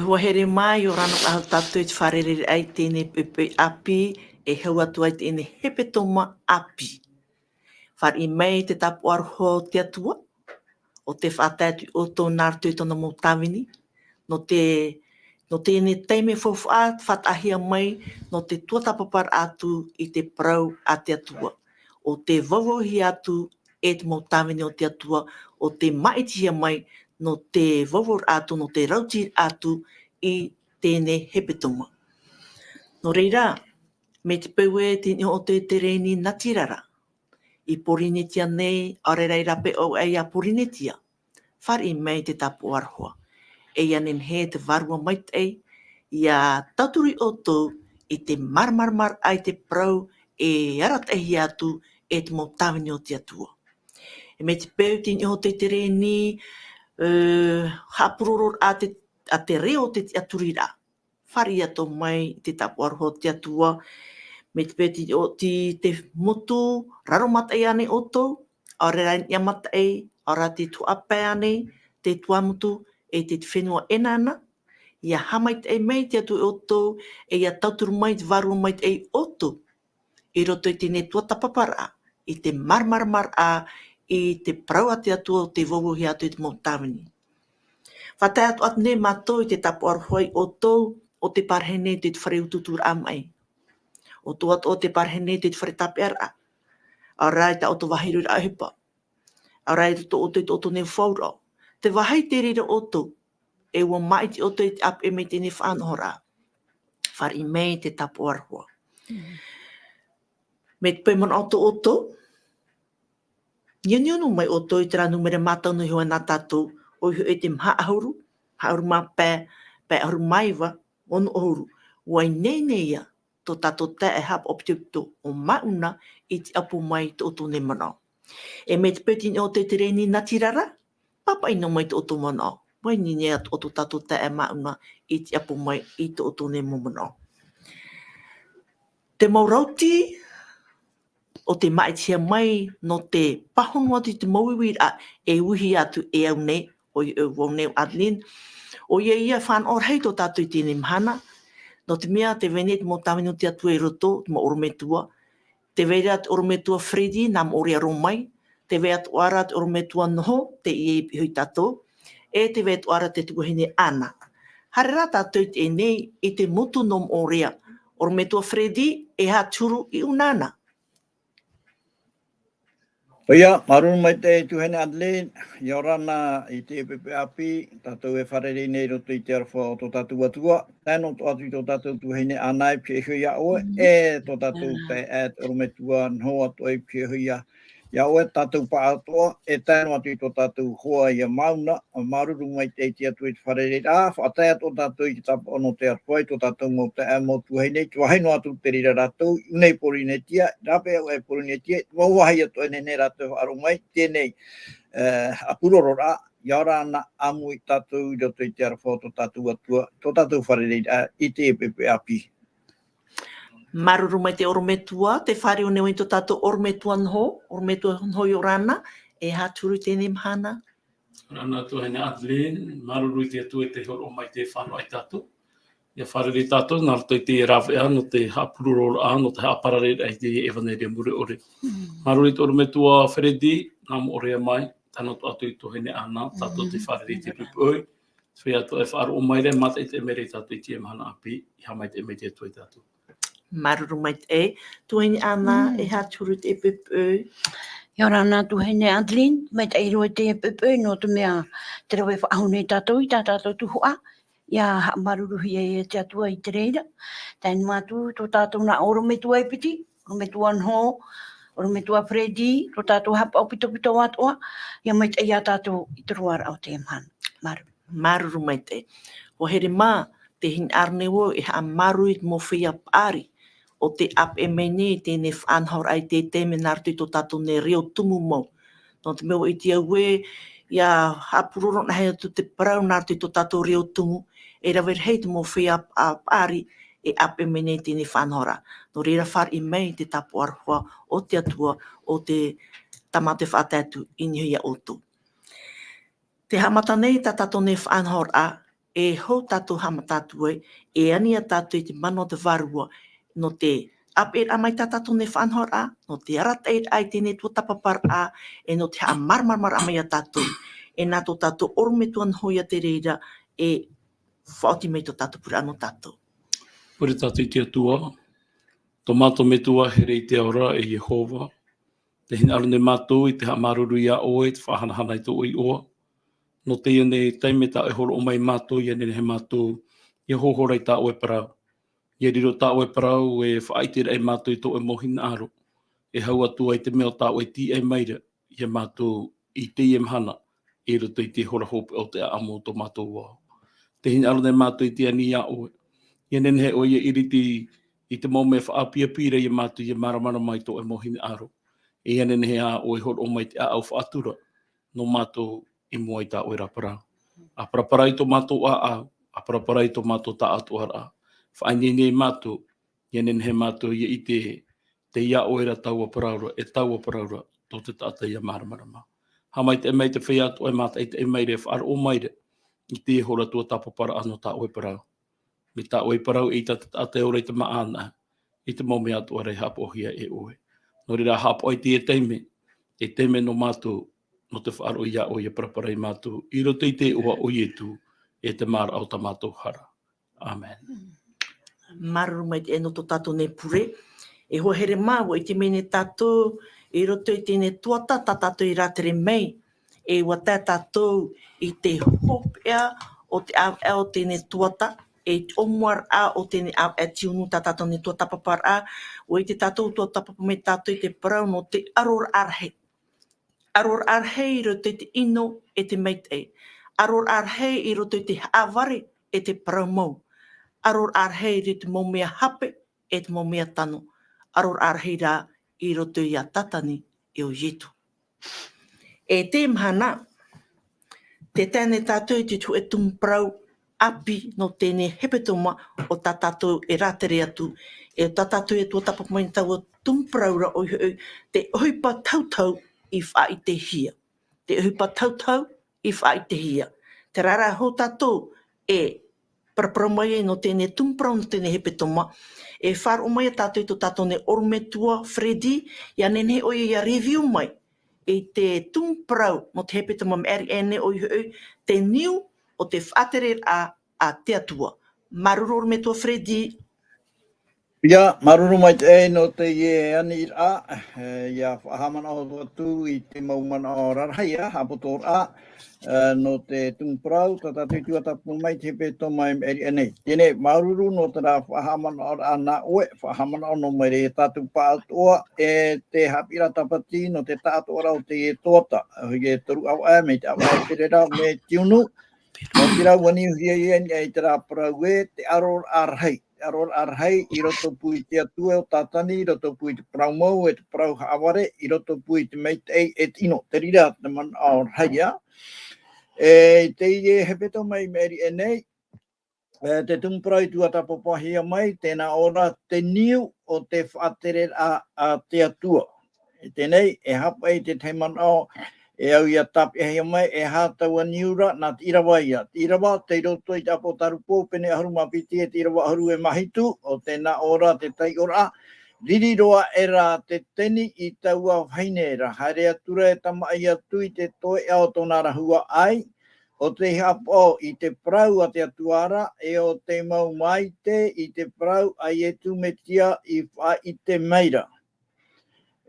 huahere mai o rano ahau tātou te wharere ai tēne pepe api e hau atu ai tēne hepe toma api. Whar I mei te tapu aroho te atua o te whātētu o tō nārtui tona mō tawini no tēne teime whawha whatahia mai no te tuatapapar atu I te parau a te atua. O te wawauhi atu e te mō tawini o te atua o te maitihia mai no te wawar atu, no te rauti atu I tēne hepetoma. No reira, me te peue tēne o te reni natirara. I porinetia nei, arerai rape o ei a porinetia. Whare mei te tapu arhoa. E anen he te varua mait ei, ia tauturi o tō I te marmarmar ai te prau e aratehi atu e te mō tawini o te atua. E me te peu tēne o te reni, hapururur a te reo te aturira. Whare ato mai te tapu arho te atua, me te peti o te motu, raromata e ane o tō, arerai ni amata e, ara te tuape ane, te tuamutu e te whenua enana, ia hamait e mei te atu o tō, e ia tauturu mai te varua mai e o tō, I roto I tēne tuatapapara, I te marmarmar a, I te praua te atua o te wawuhi atu I te mō tawini. Whatai atu atu ne mātou I te tapu arohoi o tō, o te parhene te whare ututur amai. O tō atu o te parhene te whare tape ara. Arai ta o tō wahiru ra hepa. Arai to o te toto ne whaura. Te wahai te rira o tō, e ua maiti o tō I te ap e me tēne whanhora. Whare mei te tapu arohoi. Me te paimana o tō, nionionu mai o tō I te ranu mere mātau no hua nā tātou, o hu e te mha ahuru, hauru mā pē ahuru maiwa, ono ahuru, wai neia tō tātou te e hap optipto o mauna I te apu mai tō tō ne manao. E me te peti o te reni natirara, papa ino mai tō tō manao, wai neia o tō tātou te e mauna I te apu mai I tō tō ne manao. Te maurauti, o te maitia mai no te pahono atu te mauiwira e uhi atu e au nei, o I au nei Adeline, o ia whan or hei tō tātou I tēne mhana, no te mea te vene te mō tawino te atu e roto, te mō orometua, te vere atu orometua Freddy, nā mō rea romai, te vere atu ara atu orometua noho, te I hui tātou, e te vere atu ara te tukuhine ana. Hare rā tātou I te nei, I te motu no mō rea, orometua Freddy, e ha turu I unana. Oia, marunu mai te tuhene Adelaide, I orana I te pepe api, tātou e wharere nei roto I te arwha o tō tātou atua, tēnō tō atu I tō tātou tuhene anai pia hui a oe, e tō tātou te ēt orometua nho atu e pia hui a oe, tātou pa atoa, e tēnō atu I tō tātou hoa I a mauna, a maruru mai te atu I te wharere a, whatai atu tātou I te tapa ono te arwha, tō tātou mō te ē mō tuhene, tua haino atu te rira ratou, unei porinetia, rape au e porinetia, wauwahi atu e nene ratou aro mai, tēnei apuroro rā, Iorana amu I tātou I roto I te arwha tō tātou atua, tō tātou wharere I te pepe api. Maruru mai te orometua, te whare o neoi tō tātou orometua nho I orana, e hāturu tēne mhana. Rana tuhene Adeline, maruru I te atu e te horo mai te whanau I tātou. Ia wharere tātou, nā rato I te rawea, no te hapuroro a, no te haparare ai te evaneria mure ore. Maruru I te orometua Freddy, nā mo orea mai, tāna tō atu I tuhene ana, tātou te wharere I te pupoi. Whai atu e wharo o mai re, mata I te mere tātou I te mhana api, I hamai te mere atu I tātou. Maruru mai te tuhene ana, e hāturu te pupoi. Ia rana tuhene Adeline, mai te iro te pupoi, no te mea te rawe whaahune tātou I tātou tuhua. Ia maruruhi e te atua I te reira. Tēn mātu, tō tātou nā orometua e piti, orometua nho, orometua Freddy, tō tātou hapa o pito atoa, ia mai te ia tātou I te ruara o te mhana. Maru. Maruru mai te. O here mā, te hin arne wo e ha maru I mo whia pāri, o te ap e mene tēne whanhor ai te teme nārtu I tō tātou ne reo tumu mau. No te meo I te aue, ia hapuroro na hea tu te parau nārtu I tō tātou reo tumu, e rawer hei te mo whia pāri e ap e mene tēne whanhora. No reira whar I mei te tapu arhua o te atua o te tamate whaatatu I nihuia o tō. Te hamata nei tā tātou ne whanhora, e hou tātou hama tātou e ania tātou I te mano te varua no te ape amai tātou ne whanhor a, no te arata ai tēne tua tapapar a, e no te amarmarmar amai a tātou. E nā tō tātou orme tuan hoia te reira e whaoti mei tō tātou pura anō tātou. Pure tātou I te atua, tō mātou me tua here I te aura e Jehova, te hina aru ne mātou I te hamaruru ia oe, te whahanahana I tō oi oa. No te ione taime tā e horo o mai mātou, ia nene he mātou, ia hohorai tā oe parau. Ia riro tā oe parau e whaaitere ai mātou I tō e mohina aro. E hau atua I te meo tā oe ti ai maira, ia mātou I te hana, e roto I te hora hope o te amo tō mātou wā. Te hina aru ne mātou I te ani ia oe. Ia nene he oe ia iriti I te mau me whaapia pira ia mātou ia maramara mai tō e mohina aro. Ia nene he a oe horo o mai te a au whaatura, no mātou I mua I tā oe rapara. A parapara I tō mātou a parapara I tō mātou tā atu ara. Whainene mātou, ia nene he mātou ia I te ia oe ra taua paraura, e taua paraura, tō te tātai ia maramarama. Ha mai te mei te whea atu ai mātai te meire, whaar o maire, I te hora tua tapapara ano tā oe parau. Me tā oe parau I tā tātai ora I te maana, I te maume atu arei hapohia e oe. No rira hapo ai te e teime no mātou, no te whaaro ia o ia paraparai mātou, I roto I te ua o ietu, e te mara au ta mātou hara. Amen. Mararu mai te eno tō tātou ne pure, e hoa here māua I te mene tātou, I roto I tēne tuata, tā tātou I rātere mei, e ua tā tātou I te hopea o te au tēne tuata, e omuar a o tēne au e tiunu tā tātou ne tuata papar a, o I te tātou tuata papar me tātou I te parau no te aror arhe. Aror arhe I roto I te ino e te meitei. Aror arhe I roto I te aware e te parau mau. Aror arhe I te maumea hape e te maumea tano. Aror arhe rā I roto I a tatani e o jetu. E te mhana, te tēne tātou I te tu e tumprau api no tēne hepetoma o tā tātou e rātere atu. E tā tātou e tua tapapamain tau tumpraura o te ohipa tautau I wha I te hia. Te ohipa tautau I wha I te hia. Te rara ho tātou e paraparamai no tēne tumprau no tēne hepetoma. E whāro mai a tātou I tō tātou ne orumetua Freddy, ia nene o ia review mai. I te tumprau no te hepetoma meri ene o te niu o te whaatere a te atua. Maruru orumetua Freddy. Ia, maruru mai te no te ie ani a, ia whahamana o tu I te maumana o rarhaia, hapotor a, no te tungprau, tata tuitua tapu mai te peto mai eri anei. Tēne maruru no te rā whahamana o ana oe, whahamana o no mai re tatu pātoa, e te hapira tapati no te tātoa rau te e tōta, e toru au a, me te au a te rera me tiunu, no te rau wani hia I te rā parau e te aror arhei. Aror arhei I roto pui te atua o tātani, I roto pui te parau mau, e te parau haaware, I roto pui te meitei e tino, te rira te man arheia. E te ie hepeto mai meri e nei, te tungprau I tua tapopahia mai, tēnā ora te niu o te whaatere a te atua. E tēnei, e hapa I te teiman o, e au ia tapi hea mai, e hātaua niura nā te irawa ia. Te irawa, te roto I te apo tarupo, pene ahuruma piti e te irawa ahuru e mahitu, o tēnā ora te tai ora. Riri roa e rā te teni I taua whainera. Haere atura e tama ai atu I te toe ao tōna rahua ai. O te hapo I te prau a te atuara, e o te mau maite I te prau ai e tumetia I te meira.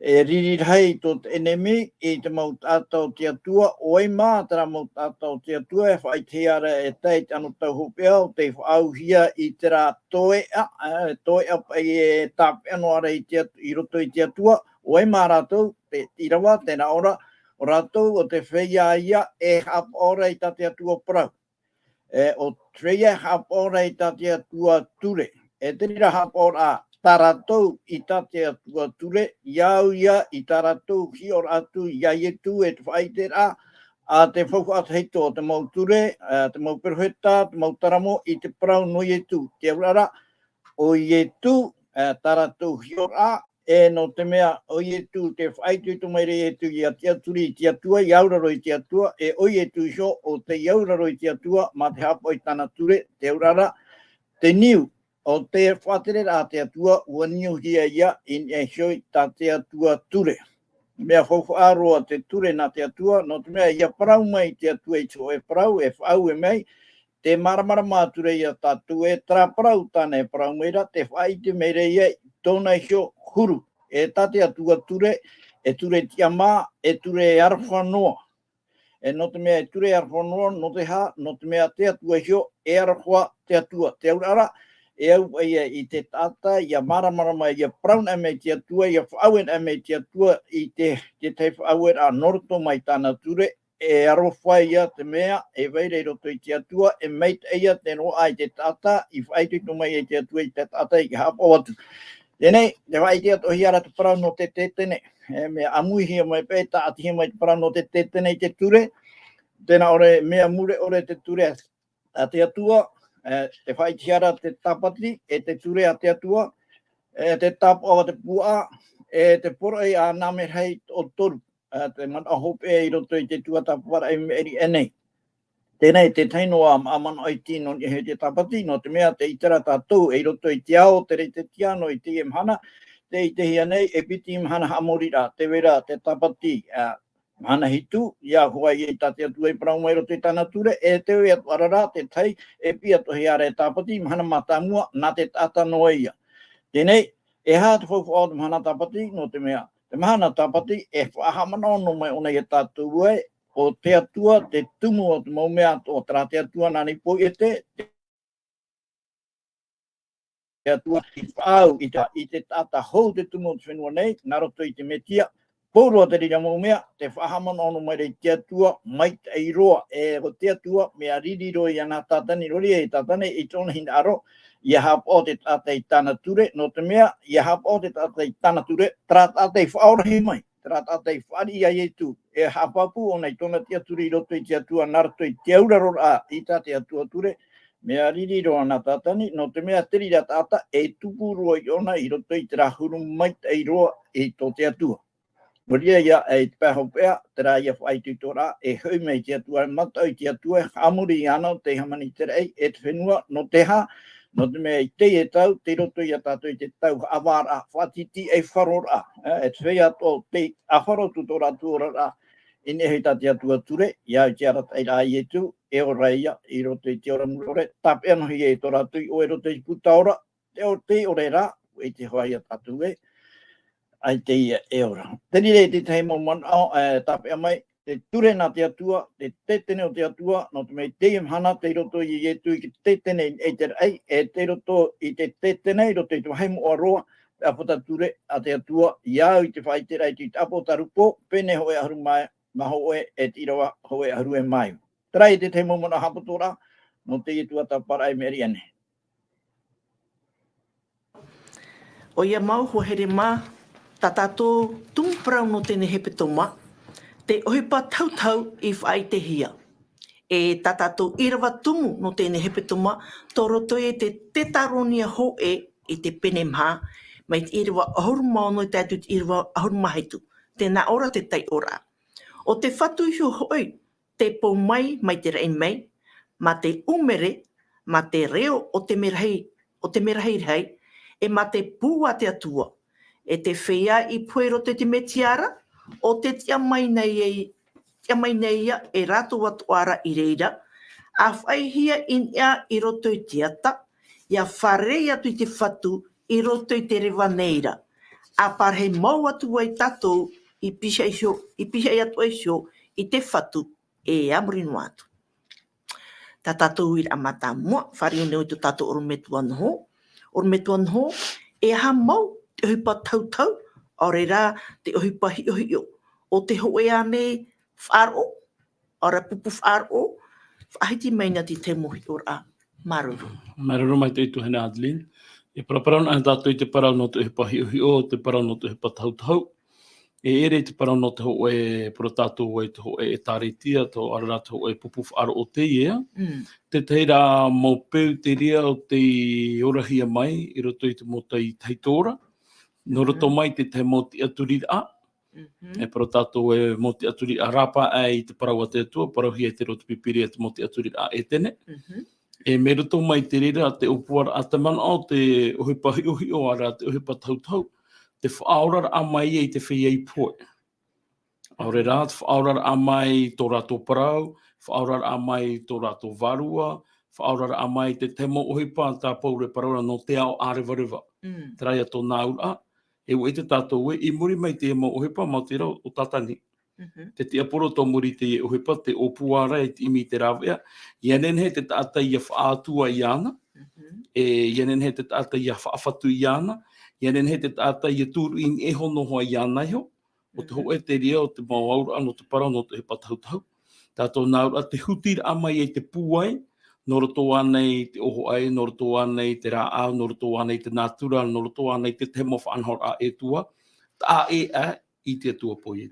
E riri hei tō te enemi I te mau tātou te atua, oi mā tara mau tātou te atua, e whai te ara e tei te anu tau hopea, o te whaauhia I te rā toea pai e tāpe anu ara I roto I te atua, oi mā rātou, te irawa, tēnā ora, o rātou o te whea ia e hap ora I tā te atua parau. O treia hap ora I tā te atua ture, e te rira hap ora taratou I tā te atua ture, iau ia I taratou hi or atu ia ietu e te whaitera, a te whauku atu heito te mau ture, te mau peroheta, te mau taramo I te parau no ietu. Te aurara, o ietu taratou hi or a, no te mea o i tu te whaitu tu mai re tu i a tia turi tia tua, i auraro i tia tua, e o i tu sho o te i auraro i tia tua, ma te hapo i tana ture, te urara, te niu, o te whatere a tia tua, ua niu hia ia, in e shoi ta tia tua ture. Mea hofu aroa te ture na tia tua, no te mea ia parau mai tia tua i tō e parau, e whau e mei, te maramara māture ia tātu e tra parau tāna e parau meira, te whaite meire ia tōna i hio huru. E tate atua ture, e ture tia mā, e ture e arwhanoa. E no te mea e ture e arwhanoa, no te ha, no te mea te atua hio, e arwha te atua. Te aurara, e au ia i te tata, ia maramarama, ia praun e mei te atua, ia whauen e mei te atua, i te te whauen a noroto mai tāna ture, e arowhai ia te mea, e veire roto i te atua, e meit eia te roa ai te tata, i whaitu mai i te atua i te tata i ki hapo atu. Tēnei, te whaiti atu hiara te parau no te tētene, mea amuihia mai pēta ati mai te parau no te tētene i te ture, tēnā ore mea mure ore te ture a te atua, te whaiti hiara te tapati, e te ture a te atua, te tapo a te pua, e te poro i a name hei o toru, te mana hope e i roto i te tua tapara e meri enei. Tēnei, te teinoa a mana o i tino i he te tapati, no te mea te itara tātou, e i roto i te ao, te rei te tiano i te imhana, te i te hia nei, e piti imhana hamorira, te wera, te tapati, mana hitu, ia hua i ta te atu e parau mai roto i tāna ture, e te oi atu arara, te tei, e pi atu hiara e tapati, imhana matamua, nā te tata noa ia. Tēnei, e hā te whauwha o te mahana tapati, no te mea, te mahana tapati, e whahamana ono mai ona i a tātou e, o te atua, te tumu o te maumea, o tra te atua nani po e te atua i whau i te tata hou te tumu o te whenua nei, naroto i te metia, pōrua te rira maumea, te whahamana ono mai rei te atua, mai te eiroa, e o te atua, mea ririro i ana tātani rori e tātani i tōna hina aro, ia hapa o te tata i tāna ture, no te mea, ia hapa o te tata i tāna ture, tra tata i whaorahi mai. Tera tata i whari ai e tu, e hapapu o nei tōna tia turi i roto i te atua narato i te aurarora a i tā te atua ture, mea ririro ana tātani, no te mea terira tata e tupurua i ona i roto i te rahuru mai te iroa i tō te atua. Moria ia e te pēhopea, te rā ia whaitu tō rā, e hui mei te atua, matau i te atua, hamuri i ana te hamani te rei, e te whenua, no te ha, no te mea i te e tau, te roto i a tātou i te tau awara, whatiti e wharora, e te whea tō te awharotu tō rātu ora rā, i nehe tā te atua ture, i au te ara tai rā i e tu, e o reia, i roto i te ora murore, tape anohi e tō rātu i o e roto i putaora, te ore rā, e te hoa i a tātou e, ai te ia e ora. Tēni rei te teimo mana, tape amai, te ture nā te atua, te tetene o te atua, no te mei te imhana, te roto i e tu i te tetene e te rei, e te roto i te tetene, i roto i te wahaimu o aroa, te apota ture a te atua, i au i te whai te rei, te apota rupo, pene hoe aharu mai, maho oe e tirawa hoe aharu e mai. Trai te teimo mana hapotora, no te i tua tapara e meri ane. O ia mau ho here mā, tā tātou tumuparau no tēne hepe toma, te ohipa tautau i whai te hia. E tā tātou irawa tumu no tēne hepe toma, tō roto e te taronia ho e i te pene mā, mai te irawa ahuru maono i tātou te irawa ahuru mahaitu, tēnā ora te tai ora. O te whatu hio hoi, te pou mai te rei mai, ma te umere, ma te reo o te merahei rei, e ma te pūa te atua, e te whea i puero te metiara, o te tia mai nei ia e rato watuara i reira, a whaihia in ea i roto i te ata, ia wharei atu i te whatu i roto i te rewa neira. A parhe mau atu ai tatou i pisha i atu ai sio i te whatu e amurinu atu. Tā tātou i amata mua, whari o neo i tu tātou orometu anho. Orometu anho, e ha mau te ohipa tautau, ore rā te ohipa hio, o te hoe ane wharo, ora pupu wharo, whahiti meina ti te mohi ora maruru. Maruru mai te itu hene Adeline. E paraparau na tātou i te parau no te ohipa hio, te parau no te ohipa tautau. E ere te parau no te hoe, pura tātou te hoe e tāretia, tō arara te hoe pupu wharo o te ia. Te teira mau peu te ria o te orahia mai, i roto i te mota i taitora. No roto mai te moti aturi a. E pro tātou e moti aturi a rapa ai te parau a te atua, parauhi e te roto pipiri e te moti aturi a e tene. E me roto mai te rira te upuara a te mana o te uhipa hiuhi o ara, te uhipa tautau, te whaorara a mai e te whiei poe. Aure rā, te whaorara a mai tō rātou parau, whaorara a mai tō rātou varua, whaorara a mai te temo uhipa tā paure paraura no te ao ārewarewa. Te rai ato nāura, e ua i te tātou e, i muri mai te emo uhipa mau te rau o tatani. Te tia poro tō muri te uhipa, te opuara e te imi te rawea, i anen he te tātai ia whaatua i ana, i anen he te tātai ia whaafatu i ana, i anen he te tātai ia tūru in e hono hoa i ana iho, o te ho e te ria o te mauaura ano te para no te he patahutau. Tātou nāura te hutira amai e te pūai, no roto anei te oho ai, no roto anei te rā au, no roto anei te nātura, no roto anei te temo whanhor a e tua, tā e a i te atua poi e.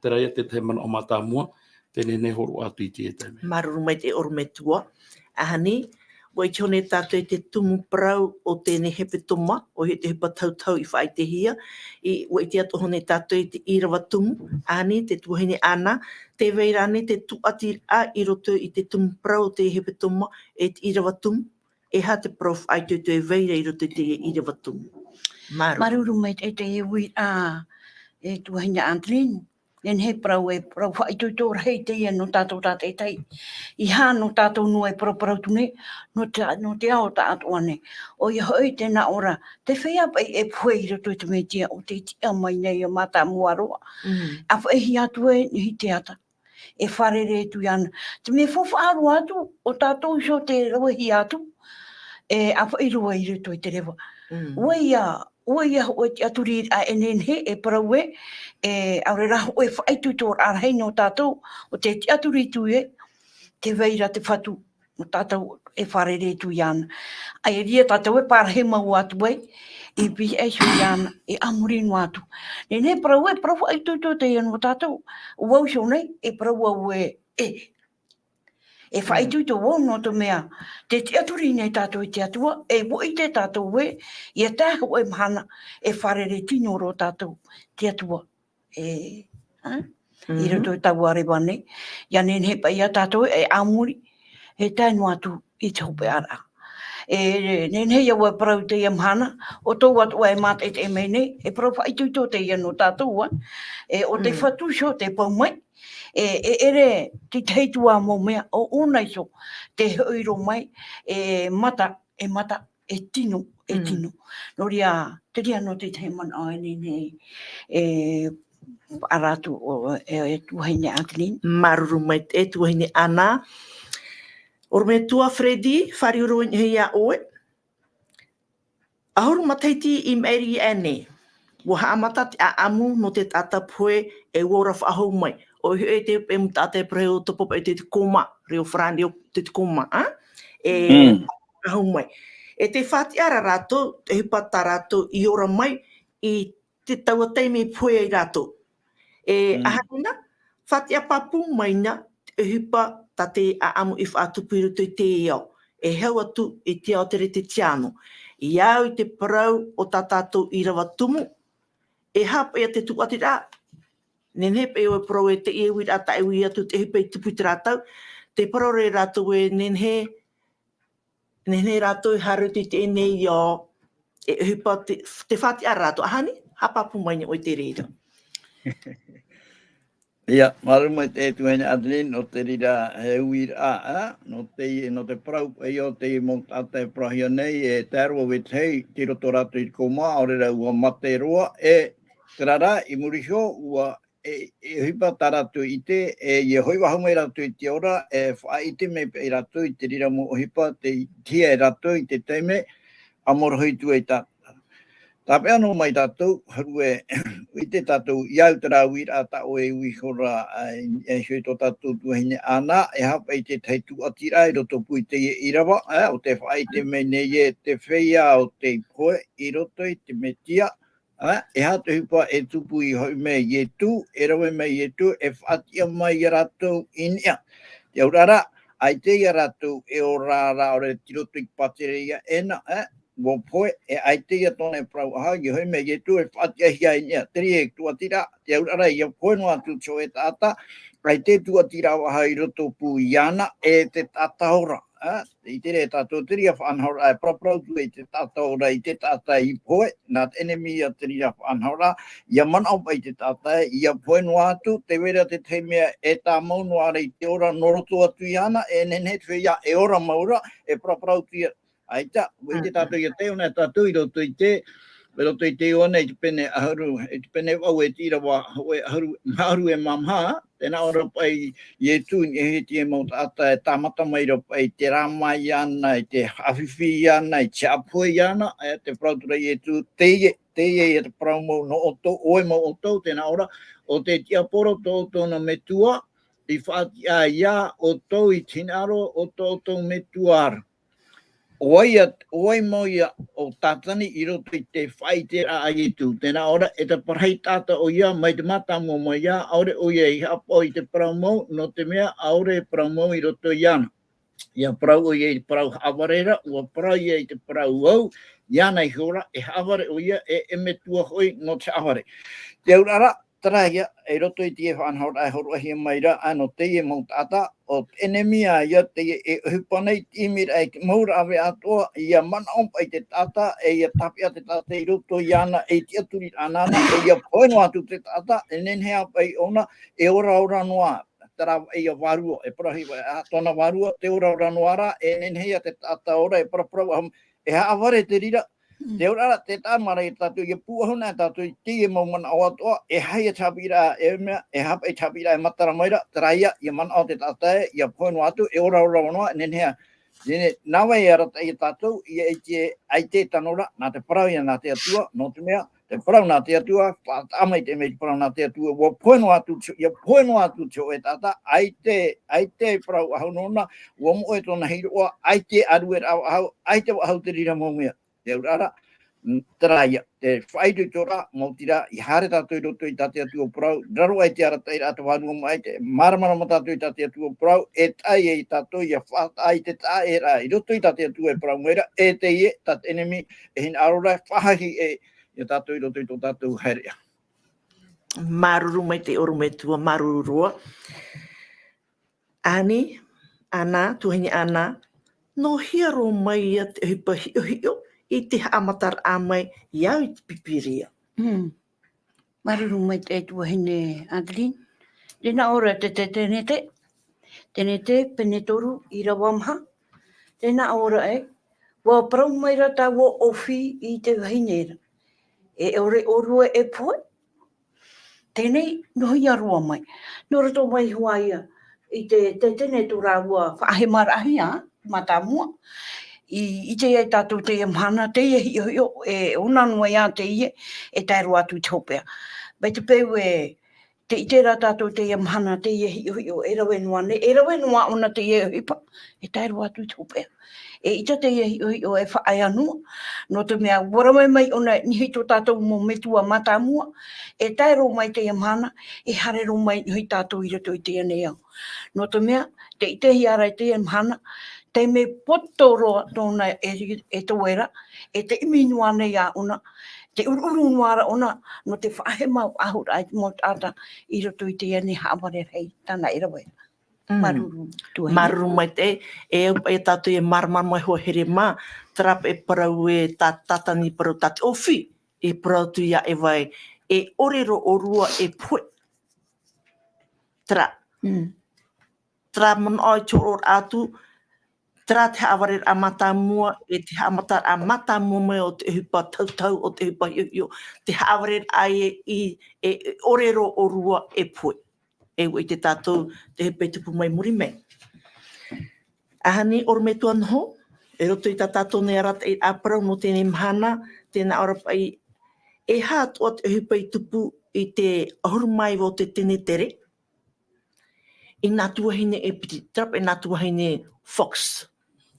Te rai te te mana o mata mua, tēnei ne horo atu i te e teime. Maruru mai te orumetua. Ahani, wai tone tātou i te tumu parau o tēnei hepe toma, o he te hepa tautau i whai te hia. I wai te atohone tātou i te irawa tumu. Ahani, te tuahine ana, te veirane, te tuati a i roto i te tumu parau o te hepe toma, e te irawa tumu. E ha te prof ai te e veira i roto i te irawa tumu. Maruru. Maruru mai te e ui a e tuahine Antlin. Nen he prau e prau whaitu tō rei te ia no tātou tātei tei. I hā no tātou no e prau tune, no te ao tātou ane. O ia hoi tēnā ora, te whea pai e puei roto i te metia o te tia mai nei o mata muaroa. A whaihi atu e hi te ata. E wharere tu iana. Te me fofa aru atu, o tātou so te rawahi atu. E a whairua i roto i te rewa. Ua o te aturi a enenhe e paraue, e aure raho e whaitu tō arhei no tātou, o te aturi tu e, te veira te whatu, o tātou e wharere tu iana. Ai ria tātou e pārhe mau atu e, e pi e su iana, e amurinu atu. Nene paraue, paraue ai tūtō te iana o tātou, o wau so nei, e paraue e whaitu tō wau no tō mea, te aturi nei tātou i te atua, e woi te tātou e, i a tāhu e mahana, e wharere tino ro tātou te atua. I roto i tau arewane, ia nen he pai a tātou e amuri, he tainu atu i te hope ara. Nen he iau e parau te ia mahana, o tō atu e mate te mei nei, e parau whaitu tō te ia no tātou, o te whatu so te pau mai, ere te teitua mō mea o onai so te hoiro mai mata, e tino. No ria, te ria no te te mana ai nei aratu o e tuhaine Antlin. Maruru mai e tuahine ana. Orme tua Freddy, whariuro i hea oe. Ahuru mataiti i meri ane. Wa haamata te aamu no te tata poe e wora whahau mai. O e te e mutate pre o topopa e te koma, reo whrani o te koma, ahau mai. E te whati ara rato, te hipata rato i ora mai, i te taua teime poe i rato. Ahana, whati a papu mai na, te hipa ta te aamu i whaatupu i roto i te iau. E hau atu i te ao tere te tiano. I au i te parau o ta tātou i rawa tumu, e hapa ia te tuati rā. Nen hepe o e parau e te iwi rata e ui atu te hepe i tupu te rātau. Te parau re rātou e nen he rātou i haruti te enei i o e hipa te whati a rātou. Ahani, hapapu mai ni o te reira. Ia, marumai te tuhaine Adeline o te rira e ui a, no te parau e o te mongata e prahia nei e te arua wetei, te roto rātou i koma, aurera ua mate roa, e te rara i muriho ua e hipa tā rātou i te, e hoi wahu mai rātou i te ora, e whaite me i rātou i te rira mo o hipa, te tia e rātou i te teime, amorohoi tu e tā. Tāpe anō mai tātou, haru i te tātou iau te rāwir a tā o e ui hora e shui tō tātou tuahine ana, e hapa i te teitu atira i roto pui te i rawa, o te whaite me nei e te whia o te koe i roto i te metia, e hatu hipa e tupu i hoi me i e tū, e rawe me i e tū, e whatia mai i rātou inia. Te aurara, ai te i rātou e o rāra o re tiroto i patere ia ena, wo poe e ai te ia tone prau aha i hoi me ye tu e whatia hia i nia teri e tua tira te aurara i a poe no atu cho e tata ai te tua tira waha i roto pu iana e te tata ora i tere tato tiri a whanhora e praprau tu e te tata ora i te tata i poe nā enemi a tiri a whanhora ia mana au pai te tata i a poe no atu te wera te teimea e tā mau no ara i te ora noroto atu iana e nene te ia e ora maura e praprau tu aita, wei te tātou i a te ona tātou i roto i te, roto i te ona i te pene aharu, i te pene wau e tira wa aharu e mamha, tēnā ora pai i e tū i he tie mau tāta e tāmata mai ro pai te rāmai ana, i te hawhiwhi ana, i te apoi ana, te prautura i e tū teie i te praumau no oto, oe mau oto, tēnā ora, o te tia poro tō tōna metua, i whaatia ia oto i tinaro, oto metuara. Oi moia o tatani i roto i te whai te a ai tu. Tēnā ora e te parhei tata o ia mai te mata mo mo ia, aore o ia i hapo i te praumau, no te mea aore praumau i roto i ana. Ia prau o ia i prau hawarera, ua prau ia i te prau au, iana i hora e haware o ia e metua hoi no te haware. Te aurara, tara ia, e roto i te whanhora e horo ahia maira, ano te e mou tata, o enemia ia te e hupanei timira e maura awe atoa, ia mana ompa i te tata, e ia tapia te tata i roto i ana, e tia turi anana, e ia poeno atu te tata, e nenhea pai ona, e ora noa, tara e ia warua, e prahi tona warua, te ora noara, e nenhea te tata ora, e praprau, e haaware te rira, te ora te tāmara i tātou, i puahuna i tātou, i tia maumana o atoa, e hai e tapira e mea, e hapa e tapira e matara maira, taraia, i mana o te tātai, i a poino atu, e ora noa, nenhea, nawa e arata i tātou, i e te aite tanora, nā te parau ia nā te atua, no te mea, te parau nā te atua, whātama i te mei parau nā te atua, wa poino atu, ia poino atu tio e tāta, aite parau ahau nona, wa mo e tona hiroa, aite aru e rau ahau, aite wa ahau te rira maumea. Te urara, taraia, te whaitu tora, mo tira, i hare tātou i roto i tate atu o prau, raro ai te arata i rata whanua mai, te maramara mo tātou i tate atu o prau, e tai e tātou i a whata ai te tā e rā, i roto i tate atu e prau meira, e te ie, tat enemi, e hin arora, whahahi e, i tātou i roto i tō tātou herea. Maruru mai te oru me tua maruru roa. Ani, ana, tuhini ana, no hiaro mai ia te hipa hio i te amatar a mai i au i te pipiria. Maruru mai te tua hene Adeline. Tēnā ora te tenete penetoru i rawamha. Tēnā ora wa parau mai rata wa ofi i te wahinera. E ore orua e poe. Tēnei nohi arua mai. No rato mai huaia i te tenetu rāua whaahe marahia, matamua. I te e tātou te mhana, te ie hio, e unanua ia te ie, e tairu atu i topea. Bai te peu te i tērā tātou te mhana, te ie hio, e rawe noa ona te ie hipa, e tairu atu i topea. E ita te ie hio, e whaai anua, no te mea, waramai mai ona nihi tō tātou mo metua matamua, e tairu mai te mhana, e harero mai nihi tātou i rato i te anea. No te mea, te i te hiara i te mhana, te me potoro tōna e tōera, e te iminua nei a ona, te uru nuara ona, no te whahe mau ahura ai mo tāta i roto i te ane haware rei, tāna e rawe. Maruru. Maruru mai te, e tātou e marmar mai hoa here mā, trap e parau e tātani parau tāti ofi, e parau tu ia e vai, e orero orua e poe. Tra. Tra man oi tōror atu, tra te aware a matamua, e te amata a matamua mai o te hupa tautau, o te hupa hiu, te aware ai e orero orua e poe. E ui te tātou, te hupa tupu mai muri mai. Ahani, oro me tua noho, e roto i tā tātou nei arata i aparau no tēnei mhana, tēnā ora pai, e hātua te hupa i tupu i te ahurumai o te tene tere, i nā tuahine e piti trap, e nā tuahine fox.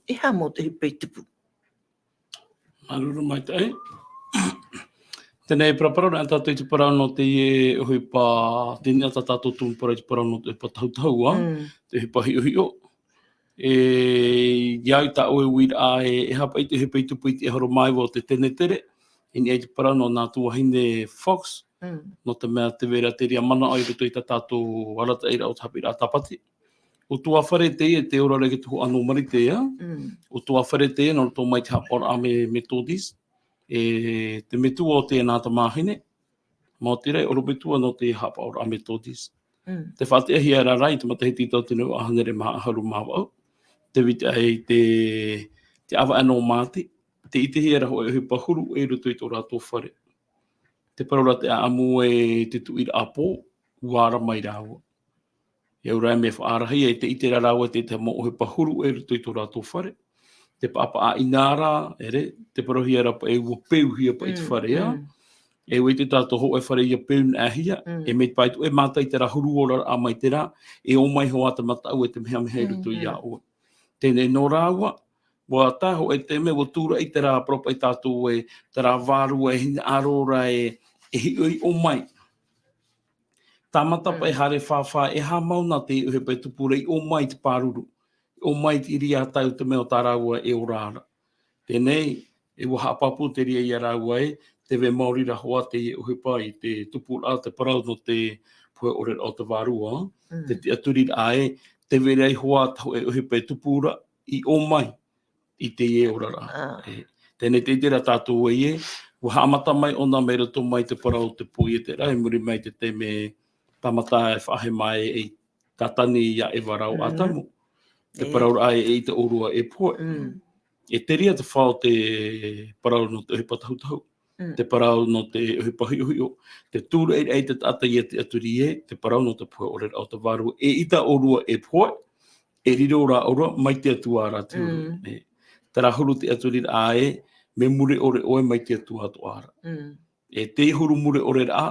E ha mo te hupa i tupu. Maruru mai te ai. Tēnei praparau, nā tātou i te parau no te ie hupa, tēnei ata tātou tūmpara i te parau no te hupa tautaua, te hupa hio. iau ta oe wira e hapa i te hepe i tupu i te horo mai wo te tene tere, ini e te para no nā tuahine Fox, no te mea te vera te ria mana ai ruto i ta tātou warata eira o tapi rā tapati. O tua whare te e te ora rege tuhu anō mari te ea, o tua whare te e no tō mai te hapora a me metodis, te metua o te nā ta māhine, mō te rei oro metua no te hapora a metodis. Te whate ahi ara rai, te matahiti tau tenu ahanere maa haru māwau, te wita ai te awa anō māti, te ite hiera ho e hui pahuru e ruto i tō rātou whare. Te paraura te aamu e te tuira apo, uara mai rāua. E ura me whaarahi e te ite rāua te mo hui pahuru e ruto i tō rātou whare. Te paapa a inara, te parohi ara pa e ua peu hia pa i te whare, e ui te tātou ho e whare ia peu na ahia, e me paitu e mātai te rahuru ora a mai te rā, e o mai hoa te matau e te mea mehe ruto i aua. Tēnei no rāua, wa taho e te me wa tūra i te rā propa i tātou e te rā vāru e hina arora e hioi o mai. Tā matapa e hare whawha e ha mauna te uhe pai tupura i o mai te pāruru. O mai te iri a tau te meo tā rāua e o rāra. Tēnei, e wa hapapu te ria i a rāua e, te we maori ra hoa te uhe pai, te tupura te parau no te pue ore o te vārua, te aturi ae, te verei hoa tau e uhe pai tupura i o mai. I te e orara. Tēnei te tera tātou e, wa haamata mai ona me rato mai te parau te pui e te rai, muri mai te me tamata e whahe mai e tatani ia e warau atamu. Te parau ai e te orua e pui. E te ria te whao te parau no te hipatahutahau. Te parau no te hipahiuhio. Te tūra e te tata i te aturi e, te parau no te pui ore au te waru. E ita orua e pui, e riro ora ora, mai te atuara tūru. Te rahuru te aturi ae, me mure ore oe mai te atu atu ara. E te huru mure ore rā,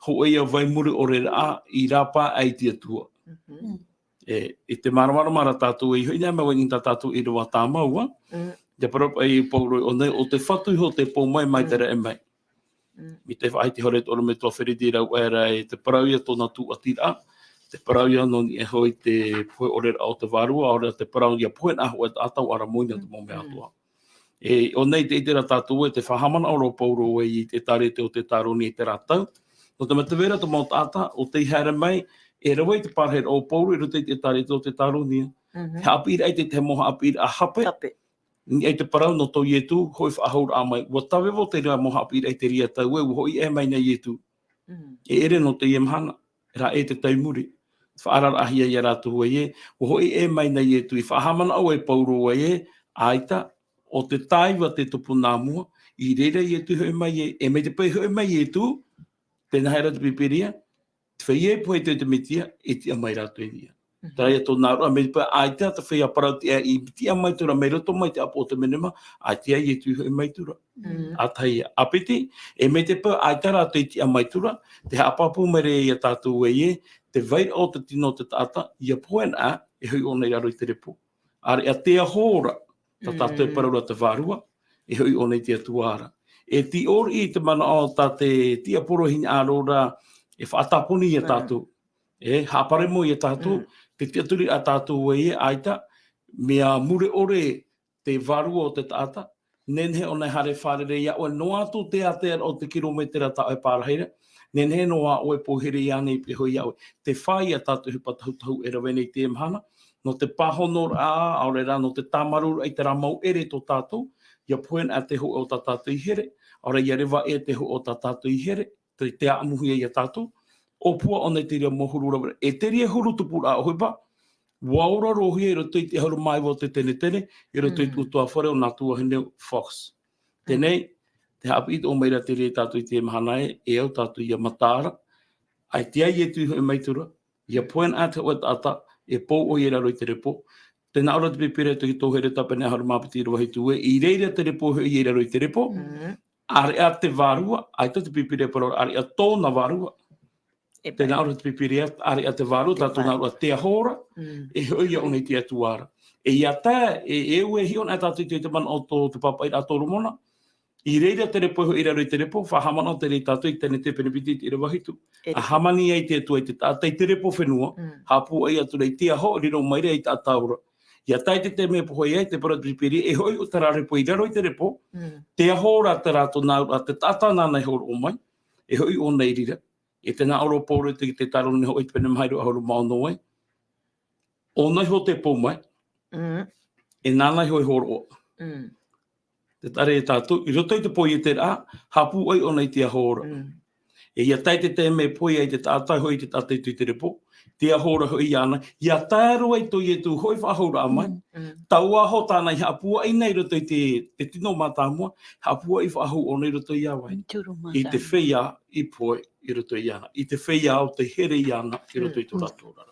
ho eia vai mure ore rā, i rapa ai te atua. E te maramara tātou e hoi nā mewa ni tā tātou i rawa tā maua, te parapa i pauroi o nei, o te whatu ho te pō mai mai tere e mai. Mi te whai te hore tōra me tō whiriti rau era e te parauia tōna tū atira, te parauia no ni e hoi te pue ore au te varua, ora te parauia puen aho e tātau ara moina te mō mea atua. E o nei te itera tātou e te whahamana oro pauro e i te tarete o te taroni e te rātau. No te matawera te mau tāta o te ihara mai, e rawai te parhere o pauro e rute te tarete o te taroni. He apira ai te moha apira a hape. Ni ai te parau no tau ietu, hoi whaahaura a mai. Wa tawewo te rea moha apira ai te ria tau e, hoi e mai na ietu. E ere no te iemhana, ra e te taimuri. Whaarar ahia i a rātou e, hoi e mai na ietu, i whahamana au e pauro e, aita, o te taiwa te tupu nā mua, i reira i etu hoi mai e me te pai hoi mai e tu, tēnā hera te pipiria, te whai e puhe te mitia, e tia mai rātou e nia. Tāia tō nāru, a me te pai aitea te whai a parau te i tia mai tura, me roto mai te apo o te menema, aitea i etu hoi mai tura. A taia, apiti, e me te pai aitea rātou i tia mai tura, te hapapu mere i a tātou e, te vai o te tino te tata, i a poen a, e hoi o nei raro i te repo. Are a tea hōra, ta tātou e paraura te vārua, e hoi o nei te atuara. E ti ori i te mana o ta te tia poro hina ārora, e whaatapuni i a tātou. Hapare mo i a tātou, te tiaturi a tātou e aita, mea mure ore te vārua o te tata, nenhe o nei hare wharere ia, o no atu te atea o te kilometera ta e pāraheira, nenhe no a oe pohere i ane i pehoi au. Te whai a tātou hipatahutahu e rawene i te mhana, no te pahonor a, aurera no te tamaruru ai te ramau ere tō tātou, ia puen a te ho o tā tātou i here, aure ia rewa e te ho o tā tātou i here, te amuhi i a tātou, o pua o nei te rea mohurura. E te rea huru tupu a ohipa, waura rohi e roto i te haru mai o te tene, e roto i tutua whare o nā tuahine Fox. Tenei, te hapi o meira te rea tātou i te mahanae, e au tātou i a matāra, ai te ai e tu i maitura, ia puen a te o tātou, e pō o i raro i te repo. Tēnā ora te pipere te ki tōhere tapene haru māpiti rohi tue, i reira te repo i raro i te repo, are a te vārua, ai te pipere parora, are a tōna vārua. Tēnā ora te pipere, are a te vārua, tā tōna ora te ahora, e hoi a unei te atuara. E ia tā, e ue hion a tātou te man o te papai a tōru mona, i reira te repo i raro i te repo, whahamana o te rei tātou i tēne te penepiti i rewa hitu. A hamani ai te atua i te tātai te repo whenua, hapu ai atu rei tia ho, riro maire ai tā taura. Ia tai te me po hoi te para pripiri, e hoi o tarare po i raro i te repo, te ahora te rato nā, a te tata nā nei horo o mai, e hoi o nei rira, e te nā oro pōre te taro ni hoi pene mahairu a horo maono ai, o nei ho te pō mai, e nānai hoi horo o. Te tare e tātou, i roto i te poi e te rā, hapu ai o nei te ahora. E ia tai te me poi ai te tātai hoi te tātai tui te repo, te ahora hoi ana, ia tāro ai toi e tu hoi whahora amai, tau aho tānai hapua ai nei roto i te tino mātāmua, hapua i whahu o nei roto i awai. I te whia i poi i roto i ana, i te whia o te here i ana i roto i tō rātou rara.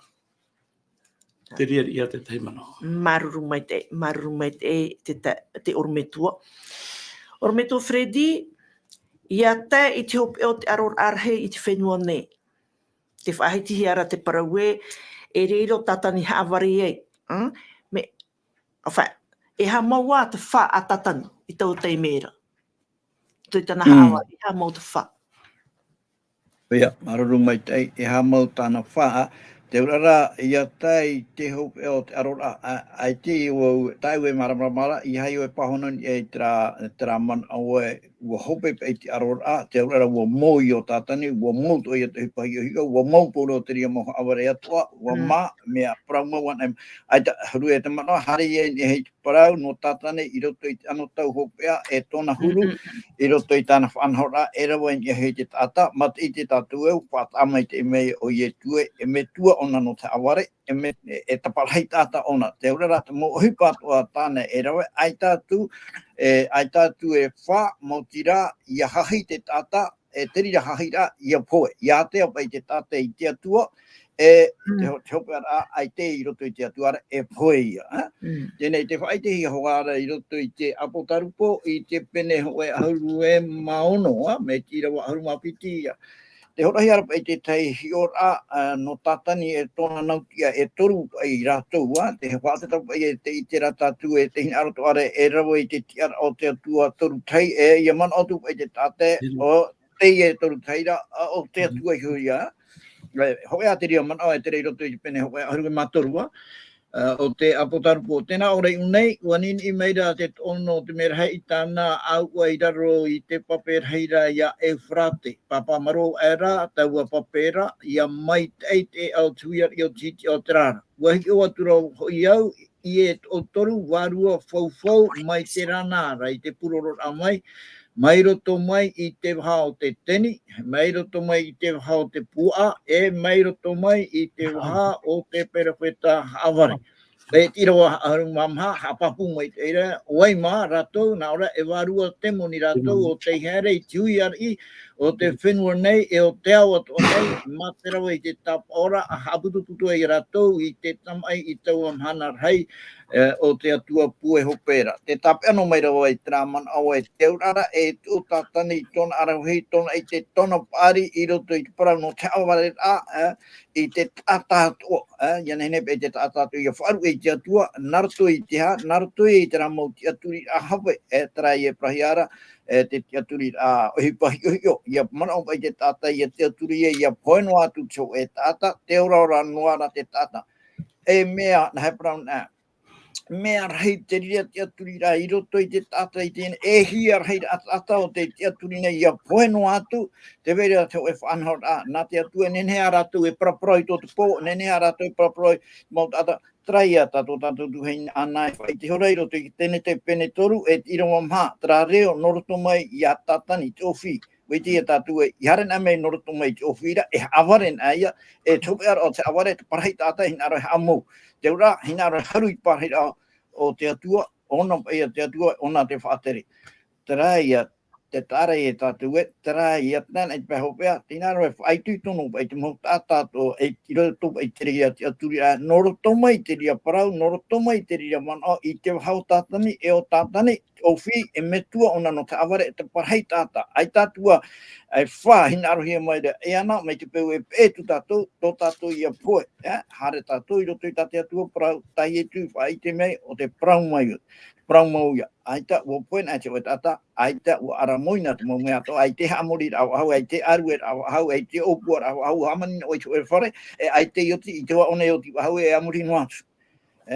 Te ria ia te teimano. Maruru mai te ormetua. Ormetua Freddy, ia te i te hope o te aror arhe i te whenua nei. Te whahitihi ara te paraue, e reiro tatani haawari ei. E ha maua te wha a tatani i tau tei mera. Tui tana haawari, e ha mau te wha. Ia, maruru mai tei, e ha mau tāna wha, te urara ia tai te hope o te arora, ai te o tau e maramara, i hai o e pahonon e tera man au e ua hope pe te arora, te urara ua moi o tātani, ua mau to i te hipahi o hika, ua mau poro te ria moho aware atua, ua mā, mea prauma wana, ai ta huru e te mana, hari e hei parau no tātani, i roto i te ano tau hopea, e tōna huru, i roto i tāna whanhora, e rawa i hei te tāta, mat i te tātu eu, pat amai te mei o i e tue, e me tua ona no te aware, e tapalhei tāta ona, te urara te mo hipatua tāne e rawa, ai tātu e wha, mo tira, ia hahi te tāta, e terira hahi ra, ia poe, ia te apa i te tāta i te atua, te hope ara, ai te i roto i te atua ara, e poe ia. Tēnei te whai te hi hoa ara i roto i te apotarupo, i te pene hoe ahuru e maono, me tira wa ahuru mapiti ia. Te horahi arapa i te tei hiora no tātani e tōna nautia e toru ai rātou, te whātetapa i te rātātu e te hina aroto are e rawa i te tiara o te atua toru tei e ia man atu i te tāte o tei e toru tei ra o te atua i huia. Hoi a te ria man au e te rei roto i te pene hoi ahuruke mātorua. O te apotarupo. Tēnā orei unei, ua nini i meira te ono te mera hei tāna au i raro i te papereira ia Eufrate. Papa maro era, taua papera, ia mai te au tuia i o titi o te rara. Ua hiki o atura hoi au, i e o toru warua fau mai te ranara i te puroro a mai. Mai roto mai i te waha o te teni, mai roto mai i te waha o te pua, e mai roto mai i te waha o te perewheta aware. E tira wa haru mamha, hapapu mai te ira, oai mā ratou, nā ora e warua te moni ratou o te here i tiui ari, o te whenua nei, e o te awa to nei, mā te rawa i te tap ora, a haputuputu e ratou i te tamai i tau amhana rei, o te atua pue hopera. Te tape ano mai rawa i traman awa e te urara e o tātani i tōna arauhei tōna i te tōna pāri i roto i te parau no te aware a i te tātātua. Ia nene pe te tātātua i a wharu e te atua, naruto i te ha, naruto i te ramau te aturi a hawe e tarai e prahiara, te aturi a ohipahi ohio. Ia mana o te tāta i te aturi e ia poeno atu tō e tāta, te ora noara te tāta. E mea na he parau nā. Mea rei te ria te aturi rā i roto i te tāta i tēne, e hia rei ata o te aturi nei ia poeno atu, te vere te o e whanhor a, nā te atu e nenea rātou e praproi tō te pō, nenea rātou e praproi mau tata, trai ata tō tātou tuheina anai, whai te horei roto i tēne te pene toru, e irawa mha, tra reo noroto mai i a tātani te ofi. Wei te tātou e, i haren amei noroto mai te ofira, e awaren aia, e tōpe ara o te aware te parahei tātai hina roi hamo. Te ura, hina roi haru i parahei o te atua, ona ia te atua, ona te whaatere. Tera ia, te tāre e tātou e, tera ia tēnā i te pēhopea, tina roi whaitu tono pai te mō tātātou e tiroto pai te ria te aturi a, noroto mai te ria parau, noroto mai te ria mana i te whau tātani, e o tātani, o whi e metua ona no te aware e te parhei tāta. Ai tātua, ai wha hina arohia mai rea, e ana mai te peu e pētu tātou, tō tātou i a poe, hare tātou i roto i tāte atua parau, tai e tū wha i te mei o te parau mai o. Parau mau ia, ai tā ua poe nā te o tāta, ai tā ua aramoina te mau mea tō, ai te hamori rau hau, ai te aru e rau hau, ai te opua rau hau, hamanina o i tō e whare, e ai te ioti, i te wa one o ti hau e amori noatu.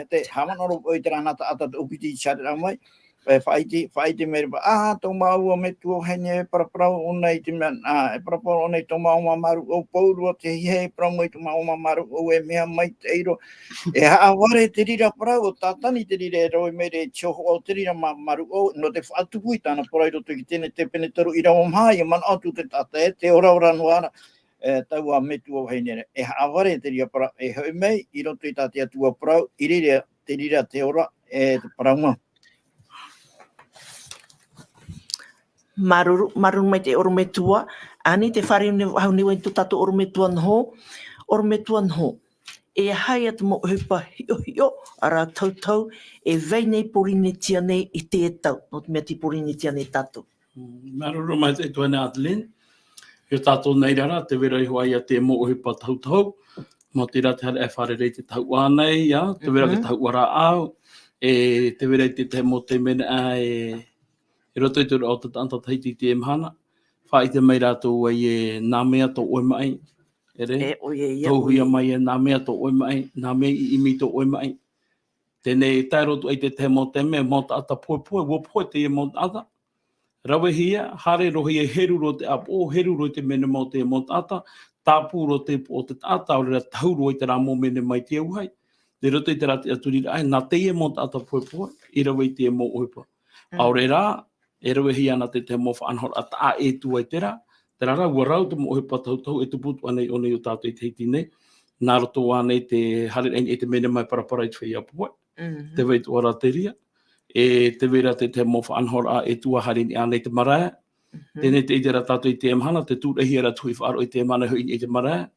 Te hamanoro o te ranata ata te upiti chara mai. Whaiti meri pa, tō maua me tuo hene paraprau o nei te man, paraprau o nei tō maua maru o paurua te hihe parau mai tō maua maru o e mea mai te eiro. E haaware te rira parau o tātani te rira e roi mere choho o te rira maru o, no te whaatupui tāna parai roto ki tēne te penetaru i rau mhai, e man atu te tata te ora ora nuara. Taua me tuo hene. E haaware te rira parau, e hoi mei, i roto i tāte atua parau, i rira te rira te ora, e te parau mau. Maruru mai te orometua, ani te whare hauniwa i tu tato orometua nho. E hai atu mo uhipa hio ara tautau, e vei nei porinitia nei i te etau, no te mea ti porinitia nei tato. Maruru mai te tuana Adeline, he tato nei rara, te vera i hoa ia te mo uhipa tautau, mo te rata hara e whare rei te tau anei, te vera ke tau ara au, e te vera i te mo te mena e roto i tūra o te tanta teiti te emhana, whai te mai rātou ai e nā mea tō oi mai, tō huia mai e nā mea tō oi mai, nā mea i imi tō oi mai. Tēnei tai roto ai te mo te mea, mō ta ata wopoe te e mō ta ata. Rawe hia, hare rohi e heru ro te apo, heru ro te mene mō te mō ta ata, tāpū ro te o te ata, o rera tauru i te rā mō mene mai te auhai. Te roto i te rati aturira, nā te e mō ta ata poe, i rawe i te mō oipa. Aore rā, e rawe hi ana te mo whaanhora a tā e tua i tera. Te rara, ua rau te mo ohe patautau e tuputu anei o nei o tātou i teiti nei. Nā roto anei te hare e te mene mai parapara i te whai apua. Te wei tua rateria. E te vera te mo whaanhora a e tua hare ni anei te marae. Tēnei te i tera tātou i te emhana, te tūrehi ara tui whaaro i te emhana hui i te marae.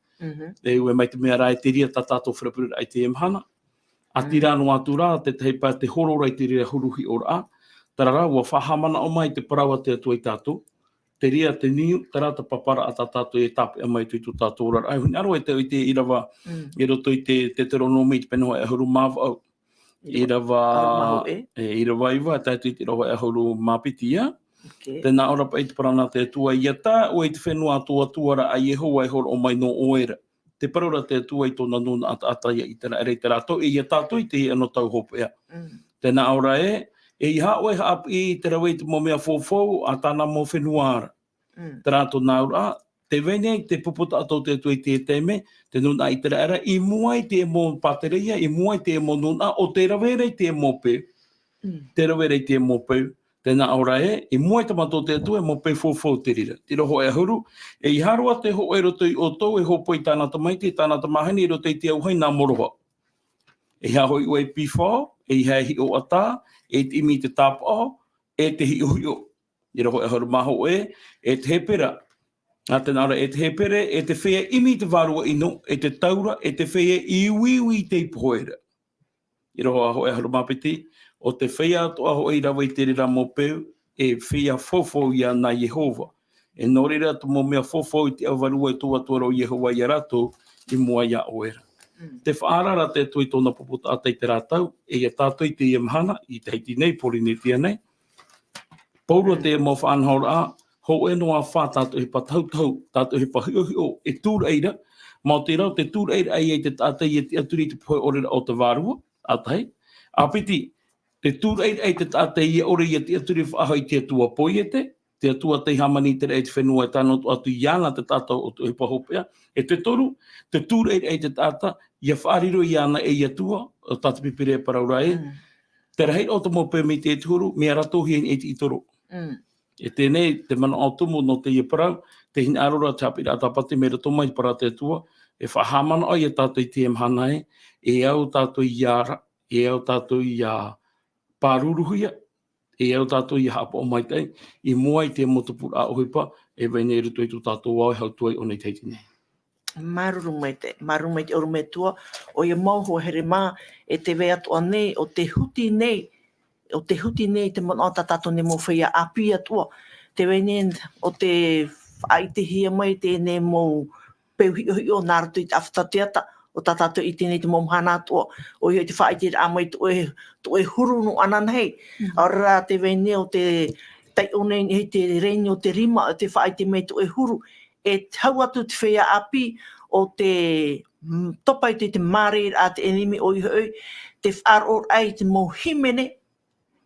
E ue mai te mea rai te ria ta tātou whrapurura i te emhana. A tira no atu rā, te teipa te horora i te ria huruhi o rā. Tarara, ua whahamana o mai te parawa te atua i tātou. Te ria, te niu, te rata papara a tātou e tāpe a mai tui tu tātou rara. Ai, huni aro e te o i te irawa, e roto i te teronomi, te penoa e huru māwa au. Irawa iwa, tātou i te rawa e huru māpitia. Tēnā ora pa i te parana te atua i ata, o i te whenua atua tuara a Yehowa e horo o mai no oera. Te parora te atua i tōna nuna ata ia i tera ere te rato, i tātou i te hi anō tau hopea. Tēnā ora e i haoe haapu i te rawe te mo mea fōfou a tāna mo whenuara. Te rātou nāura, te vene, te puputa ato te atua i te teme, te nuna i te raera, i mua i te mo patereia, i mua i te mo nuna, o te rawere i te mo peu. Te rawere i te mo peu. Tēnā ora i mua i tamato te atua, mo peu fōfou te rira. Te roho e huru, e i harua te ho e roto i o tau, e hopo i tāna tamaiti, tāna tamahani, i roto i te auhai nā moroha. E hahoi ua i pifo, e i hi o ata, e te imi te tāpao, e te hi o. I roho e haru maho e te hepera. Nā tēnā ora e te hepere, e te whea imi te varua ino, e te taura, e te whea iwiwi te ipoera. I roho aho e haru mapiti, o te whea ato aho e rawa i te rira mō peu, e whea fofo ia nā Yehova. E norira tu mō mea fofo i te awarua e tua tuara o Yehova i arato, i mua ia oera. Te whaarara te tui tōna puputa ata i te rātau, e ia tātou i te iamhana, i te heiti nei, porinetia nei. Paurua te mo whaanhaura a, ho e noa whā tātou he pa tautau, tātou he pa hio, e tūra eira, mā te rau te tūra eira ai te tātai e te aturi te poe orera o te vārua, atai. A piti, te tūra eira ai te tātai e ore i te aturi whaahai te atua poiete, te atua te hamani te rei te whenua e tāna atu iana te tātou o te hipa hopea, e te toru, te tūra eira ai te tāta, ia whaariro iana e atua, o tātou pipire e paraurai, te rahi o te mō pēmi te tūru, mea ratohi e te itoro. E tēnei, te mana o tumu no te parau, te hini arora tāpira a tāpati me rato mai para te atua, e whahamana ai e tātou i te emhanai, e au tātou i ara, e au tātou i pāruruhia, e au tātou i hapa o mai tei, i mua i te motopura a ohipa, e vene rutu i tu tātou wau e hau tuai o nei teiti nei. Maruru mai te orume tua, o ia mauho here mā, e te wea toa nei, o te huti nei, te mana o tātou ne mo whaia api atua, te wene o te aitehia mai, te ne mo peuhi o nārato i te awhatateata, o tātou i tēnei te momhana atua, o ia te whaitera a mai to e huru no anan hei, ora te wene o te tai o nei, hei te reini o te rima, o te whaite mai to e huru, e tau atu te whea api o te topa i te mare a te enemi o ihoi, te whaaror ai te mohimene,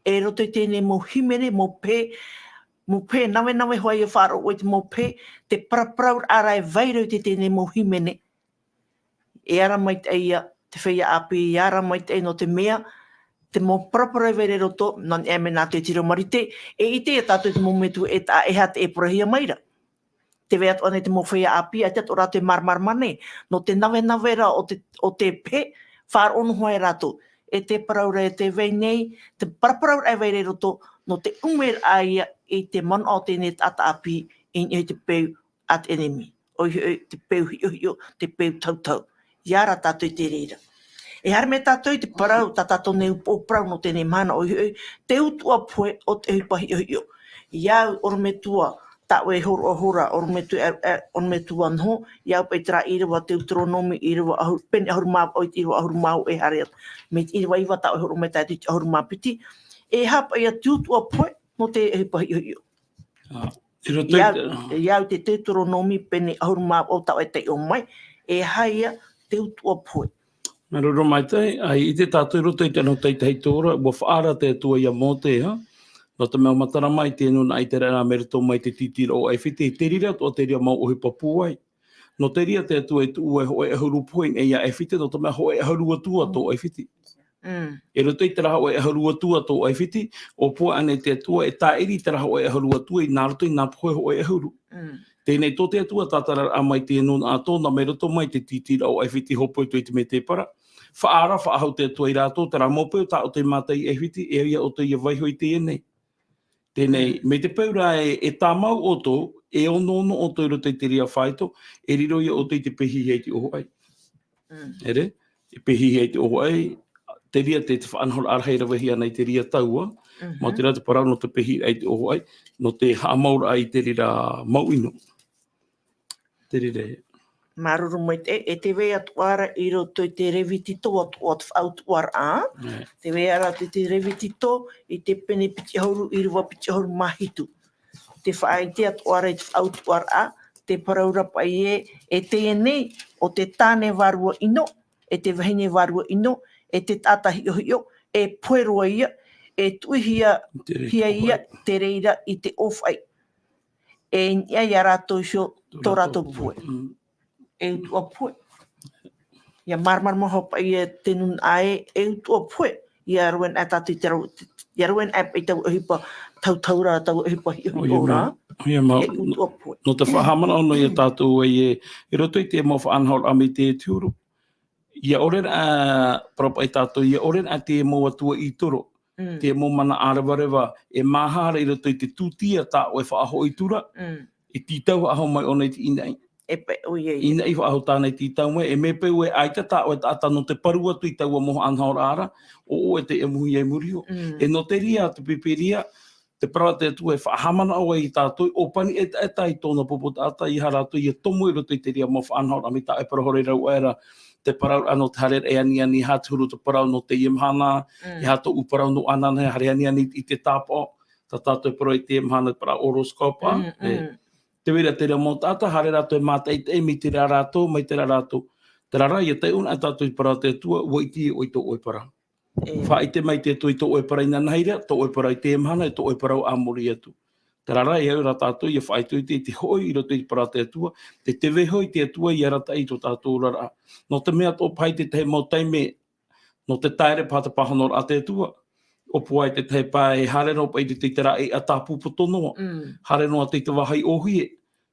e roto i tēnei mohimene, mo pē nawe hoa i whaaror o te mo pē, te prapraur ara e vairo i te tēnei mohimene, e ara mai te ia, te whaia api, e ara mai te no te mea, te mo prapraur vere roto, nan e me nā te tiro marite, e ite e tātou te mometu e ta e hat e porahia maira. Te wea tu ane te mo whaia api, a te ora te marmane, no te nawe ra o te pē, whaar onu hoa e rato, e te paraura e te vei nei, te prapraur e vere roto, no te umer aia i te man o tēnei tata api, i te peu at enemi. O te peu hio, te peu tautau. Iara tātou te reira. E hare me tātou te parau, tātou nei uprau no tēnei mana o te utua poe o te hupa hio. Iau orometua, tāwe hora, orometua anho, iau pai tera irawa te utronomi, irawa peni ahurumau, oit irawa ahurumau e hare atu. Me irawa iwa tāwe horometa te ahurumau piti, e hapa ia te utua poe no te hupa hio. Iau te utronomi, peni ahurumau o tāwe te o mai, e haia te utua poe. Me roro mai tei, ai i te tātou roto i te no tei tei tōra, wa whaara te atua ia mō te ha. No te mea matara mai tēnu na i te rana merito mai te titira o ai white te rira o te ria mau ohi papu ai. No te ria te atua i tu ue hoe e huru poing e ia e white, no te mea hoe e huru atua tō ai white. E roto i te raha o e huru atua tō ai white, o pua ane te atua e tā eri te raha o e huru atua i nā roto i nā poe o e huru. Tēnei tō te atua tātara a mai tēnu nā tō, nā me roto mai te titira o ai white hopo i tō i te me te para. Whaara, whaahau te atua i rātō, te rā mōpeu, tā o te mātai e whiti, e ia o te ia vaihoi te enei. Tēnei, me te peura e tā mau o tō, e ono o tō i roto i te ria whaito, e riro ia o tō i te pehi hei te oho ai. Ere? E pehi hei te oho ai, te ria te whaanhor arheira wehi ana i te ria taua, mā te rata parau no te pehi hei te oho ai, no te haamaura ai te rira mauino. Te rira e. Maruru mai e te wea tuara i roto i te rewitito o te whautuara a. Te wea ra te rewitito i te pene piti hauru i rua piti hauru mahitu. Te whaaitea tuara i te whautuara a, te paraura pai e te enei o te tāne warua ino, e te wahine warua ino, e te tata hio, e puerua ia, e tuihia ia te reira i te ofai. E nia ia rātou xo tō rātou pue. E utua poe. Ia marmar maho pa ia tenun ae, e utua poe. Ia ruen a tātou te rau, ia ruen a i tau hipa tautaura, tau hipa hiora. E utua poe. No te whahamana ono ia tātou e roto i te mo whaanhor ami te tiuru. Ia oren a propa i tātou, ia oren a te mo atua i toro. Te mo mana arewarewa, e mahara i roto i te tūtia tā o e whaaho i tura. E titau aho mai ona i te inai. Ina i whaaho tānei titau mai, e me peu e aita tā o e tāta no te parua tui taua moho anhaora ara, o e te emuhi e murio. E no te ria, te pipiria, te prawa te atu e whaahamana o e i tātou, o pani e tai tōna popo tāta i haratu i e tomo i roto i te ria mo whaanhaora, ami tā e parahore rau era, te parau ano te harer e ani hāturu te parau no te imhana, i hato uparau no anana, hare ani i te tāpao, tā tātou parau i te imhana, parau horoskopa, te wera te rea mō tāta, hare rātou e mātai te mi te rea rātou, mai te rea rātou. Te rara, ia te una e tātou i parau te atua, ua i tia o i tō oipara. Wha i te mai te atua i tō oipara i nanaira, tō oipara i te imhana, i tō oipara o āmuri atu. Te rara, ia ura tātou, ia wha i tō i te hoi i roto i parau te atua, te tewe hoi te atua i arata i tō tātou rara. No te mea tō pai te tehe mō taime, no te taere pāta pahanor a te atua, o puai te tehe pāe, hare no pai te tera e a tāpū potonoa, hare no a te wahai ohie,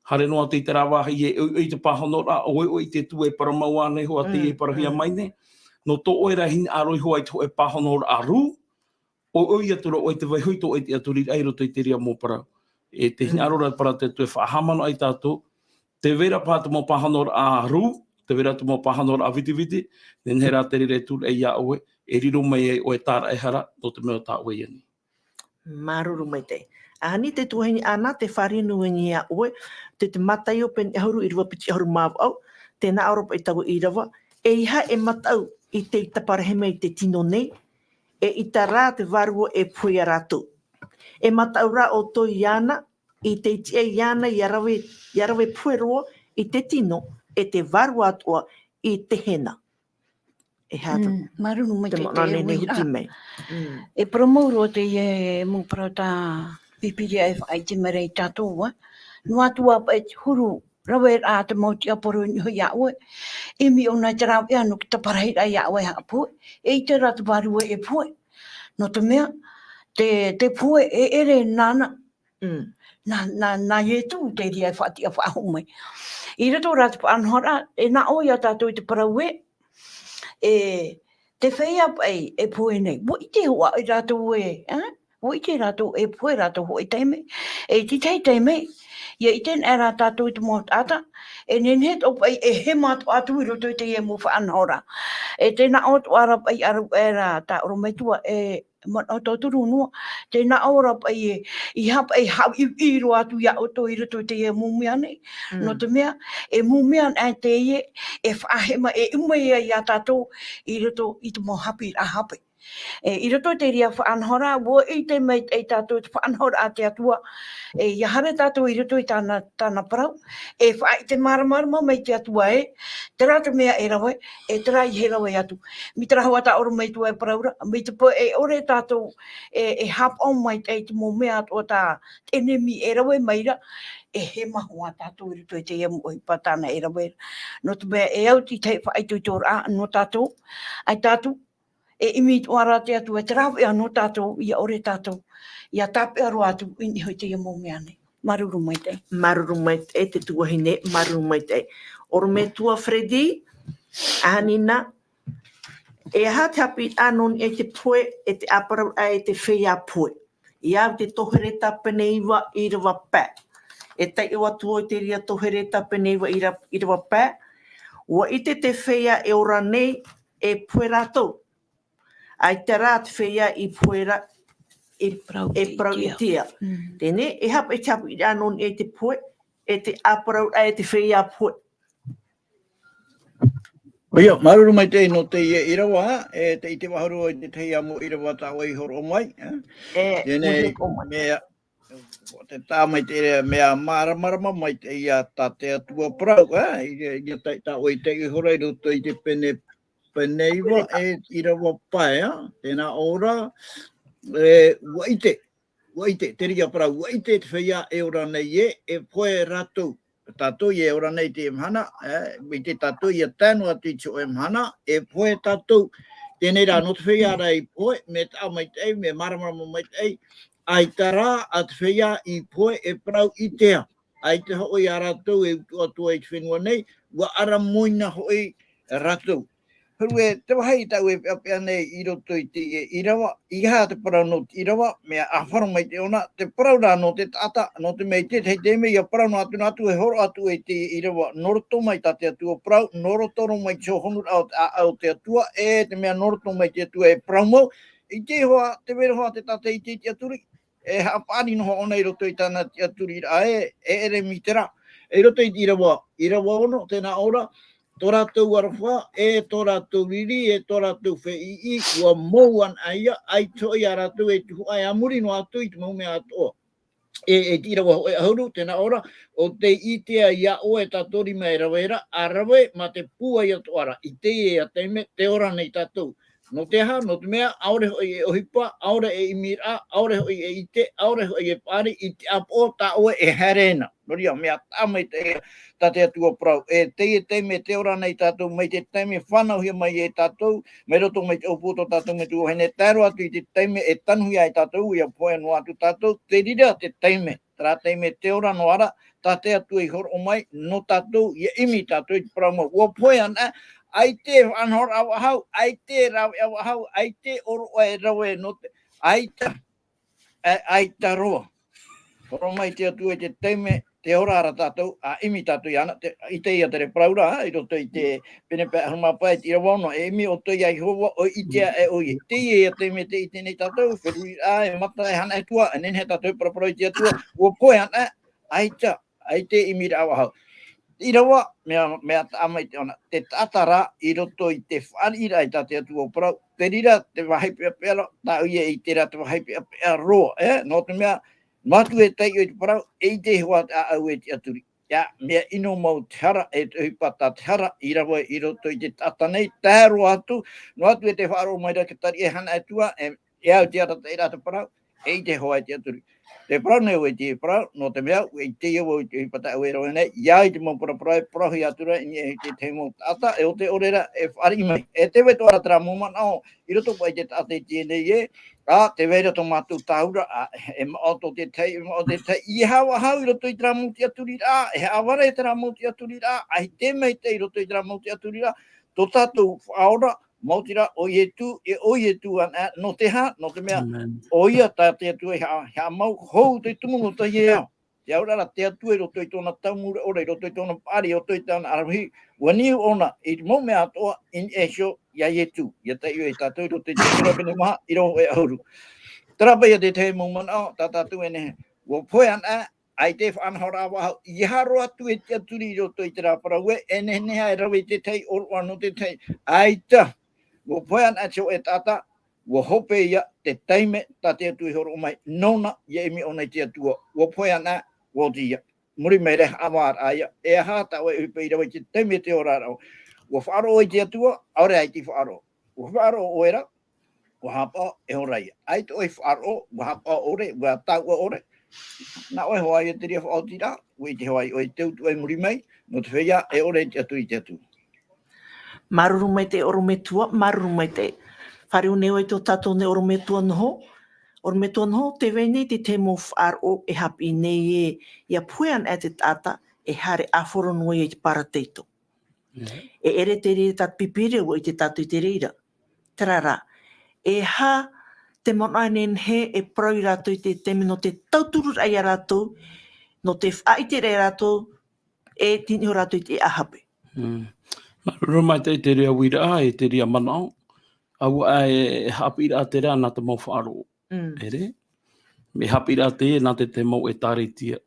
hare no a te tera wahai e te pahanor a o i te tu e paramau ane ho a te e parahia mai ne, no tō oera hin aroi hoa i tō e pahanor a ru, o i atura o i te waihui tō e te aturi ai roto i te ria mō para. E te hin arora para te tu e whahamana ai tātou, te vera pāta mō pahanor a ru, te vera tu mō pahanor a viti, nen he rā te rire tūr e ia oe, e riro mai e o e tāra e hara, no te mea tā oe iani. Maruru mai te. Ahani te tuahini ana, te wharinu e ni a oe, te matai o pen e hauru i rua piti hauru māu au, te nā Europa i tago i rawa, e iha e matau i te taparaheme i te tino nei, e i tā rā te varua e pui a rātou. E matau rā o tō iana, i te tia iana i arawe pueroa, i te tino, e te waru atua I te hena. E hata. Marunu mai Te te mana te ne huti uira. mai. E promouro te e mupara ta pipiri ai te merei tātou. Nua tua pa e huru rawe a te mauti aporo ni hoi aue. E mi ona te rau anu ki te parahira i aue hapu. E te ratu waru e pue. No te mea, te pue e ere nana. Na ye tu te ria whati a whahume. I rato ratu pa anhora, e na oia tātou I te paraue. E te whea pai e pue nei. Wo I te hoa I rato e, wo I te rato e pue rato ho I teime. E ti teime, ia I ten era tātou I te mōt ata, e nenhet o pai e he mātu atu I roto I te e mo whaanhora. E tēnā o tu ara pai aru era tā oro meitua e o tō turu nua. Tēnā ora pai I hapa e hau I ro atu ia o tō I roto te e mumiane. No te mea, e mumian ai te e whaahema e umea I a tātou I roto I te mo hapi a hapi. I roto te ria whaanhora, wo I te mei e tātou te whaanhora a te atua. E iahare tātou I roto I tāna parau. E whaai te maramarama mei te atua e. Te rata mea e rawe, e te rai he rawe atu. Mi te rahua ta oro mei tua e paraura. Mi te po e ore tātou e hap on mai te mo mea atua tā enemi e rawe meira. E he mahua tātou I roto I te emu oi patana e rawe. No te mea e au ti te whaai tui tōra a no tātou. Ai tātou. E imi tuara te atu e te rawe anō tātou, ia ore tātou, ia tape aro atu, ini hoi te ia mōmeane. Maruru mai te. Maruru mai te, te tuahine, maruru mai te. Oro me tua Freddy, anina, e ha te api anon e te pue, e te aparau e te whea pue. Ia te tohereta peneiwa I rawa pē. E tai ua tua te ria tohereta peneiwa I rawa pē. Ua I te whea e ora nei e pue rātou. Ai te rā te whea I puera e prau I tia. Tēne, e hapa e tapu I anon e te pue, e te aparau e te whea pue. Oia, maruru mai te no te irawa, e te ite waharu I te tei amo irawa tā oi horo o mai. Tēne, mea, te tā mai te mea maramarama mai te ia tā te atua prau, ia tā oi te I horo I roto I te peneiwa e irawa pai, tēnā ora, waite, te ria para waite te whaia e ora nei e poe ratou. Tātou I e ora nei te mhana, i te tātou I a tānu atu I te o mhana, e poe tātou, tēnei rā no te whaia rai poe, me tā mai tei, me maramarama mai tei, ai tā rā a te whaia I poe e prau I tea. Ai te hoi a ratou e utua I te whenua nei, wa ara moina hoi ratou. Huru e te wahai tau e pia nei I roto I te irawa, I haa te parau no te irawa, mea a wharo mai te ona, te parau rā no te tata, no te mei te hei te mei a parau no atu e horo atu e te irawa, noroto mai ta te atua parau, norotoro mai te honur au te atua, e te mea noroto mai te atua e parau mau, I te hoa, te wera hoa te tate I te aturi, e haapari no hoa ona I roto I tāna te aturi ra ere mi te rā, e roto I te irawa ono, tēnā ora, tō rātou arawha, e tō rātou riri, e tō rātou whei ua mouan aia, ai toi a rātou e tuhu ai amuri no atu I te maume atoa. E tira wa hoi ahuru, tēnā ora, o te itea ia o e tātori mai rawera, a rawe ma te pua I atu ara, I te e a teime, te ora nei tātou. No te aha, no te mea, aore hoi e ohipa, aore e imira, aore hoi e ite, aore hoi e pāri, I te apo tā oe e herena. Noria, mea tāmai te atua prau. E te teime te ora nei tātou, mai te teime whanauhia mai e tātou, mai roto mai te oputo tātou me tu hene tāro atu I te teime e tanuhia I tātou, ia poe no atu tātou, te rira te teime. Tara teime te ora no ara, tā te atu I horo o mai, no tātou, ia imi tātou I te prau mau. Ua poe ana, ai te anhor au ahau, ai te rau au ahau, ai te oro e rawe no te, ai ta roa. Horo mai te atu e te teime, te ora ara tātou, a imi tātou I ana, I te ia tere praura, I roto I te penepe ahuma pai te irawauna, e imi o toi ai hoa, o itea e oie. Te ia teime te I tēnei tātou, wherui e mata e hana e tua, e nenhe tātou parapara I te atua, ua poe hana, ai te imi ra au ahau. I rawa, mea tāmai te ona, te tātara I roto I te whanira I tāte atu o parau, te rira te wahaipi a pēra, tā uia I te rā te wahaipi a pēra roa, no te mea, matu e tei o I te parau, e I te hoa a au e te aturi. ia mea ino mau te hara e te hipata te hara i rawa i roto i te tata nei tēro atu no atu e te whaaro mai rake tari e hana atua e au te arata i rata parau e i te hoa i te aturi te parau nei ue te parau no te mea ue i te iwa i te hipata au e rawa nei ia i te mau paraparai parahi atura i ni e te te mau tata e o te orera e whari mai e te weto ara tera mumana o i roto pa i te tata i tēnei e a te weira tō mātou tāura e maoto te tei, i hawa hau i roto i tera mauti aturi rā, e awara i tera mauti aturi rā, ai te mei te i roto i tera mauti aturi rā, tō tātou whaora, mauti rā, o ietu ana, no te ha, no te mea, o ia tā te atu e hea mau, hou te tumungo ta i eo. Te aurara te atu e roto i tōna taumura ora, i roto i tōna pari, roto i tōna arahi, wani ona, i mo mea atoa, in esho, ia ietu, ia te iu e tātou, i roto i tōna pene maha, i roho e auru. Tarapai a te te mumana o, tā tātou e nehe, wo poe ana, ai te whanhora wahau, i haro atu e te aturi i roto i te rāparaue, e neha e rawe te tei, orwa no te tei, ai ta, wo poe ana teo e tāta, wo hope ia te teime, tā te atu i horo o mai, nona, ia emi ona i te atua, wo poe ana, wo te ia, muri mei reha awar aia, e hata o e upe i rawe te teime te orarau, wo whaaro o i te atua, aure ai te whaaro, wo whaaro o era, wa hapa e horai ai to e faro wa hapa ore wa ta ore na o hoa e te ria o tira we te hoa o te tu e muri mai no te feia e ore te atu i te atu maruru mai te orometua maruru mai te whare une o i tō tato ne orometua noho te vene te te mo wharo e hapi nei e ia puean e te tata e hare aforo noi e te parateito e ere te rea tat pipire o i te tato i te reira tarara e ha te monainen he e proi rato i te teme no te tauturu ai a rato, no te whai te rei rato, e tini o rato i te ahape. Maruru mai te rea wira e te rea manao, au e hapi ra te rea nā te mau whaaro. Ere? Me hapi ra te nā te mau e tāretia.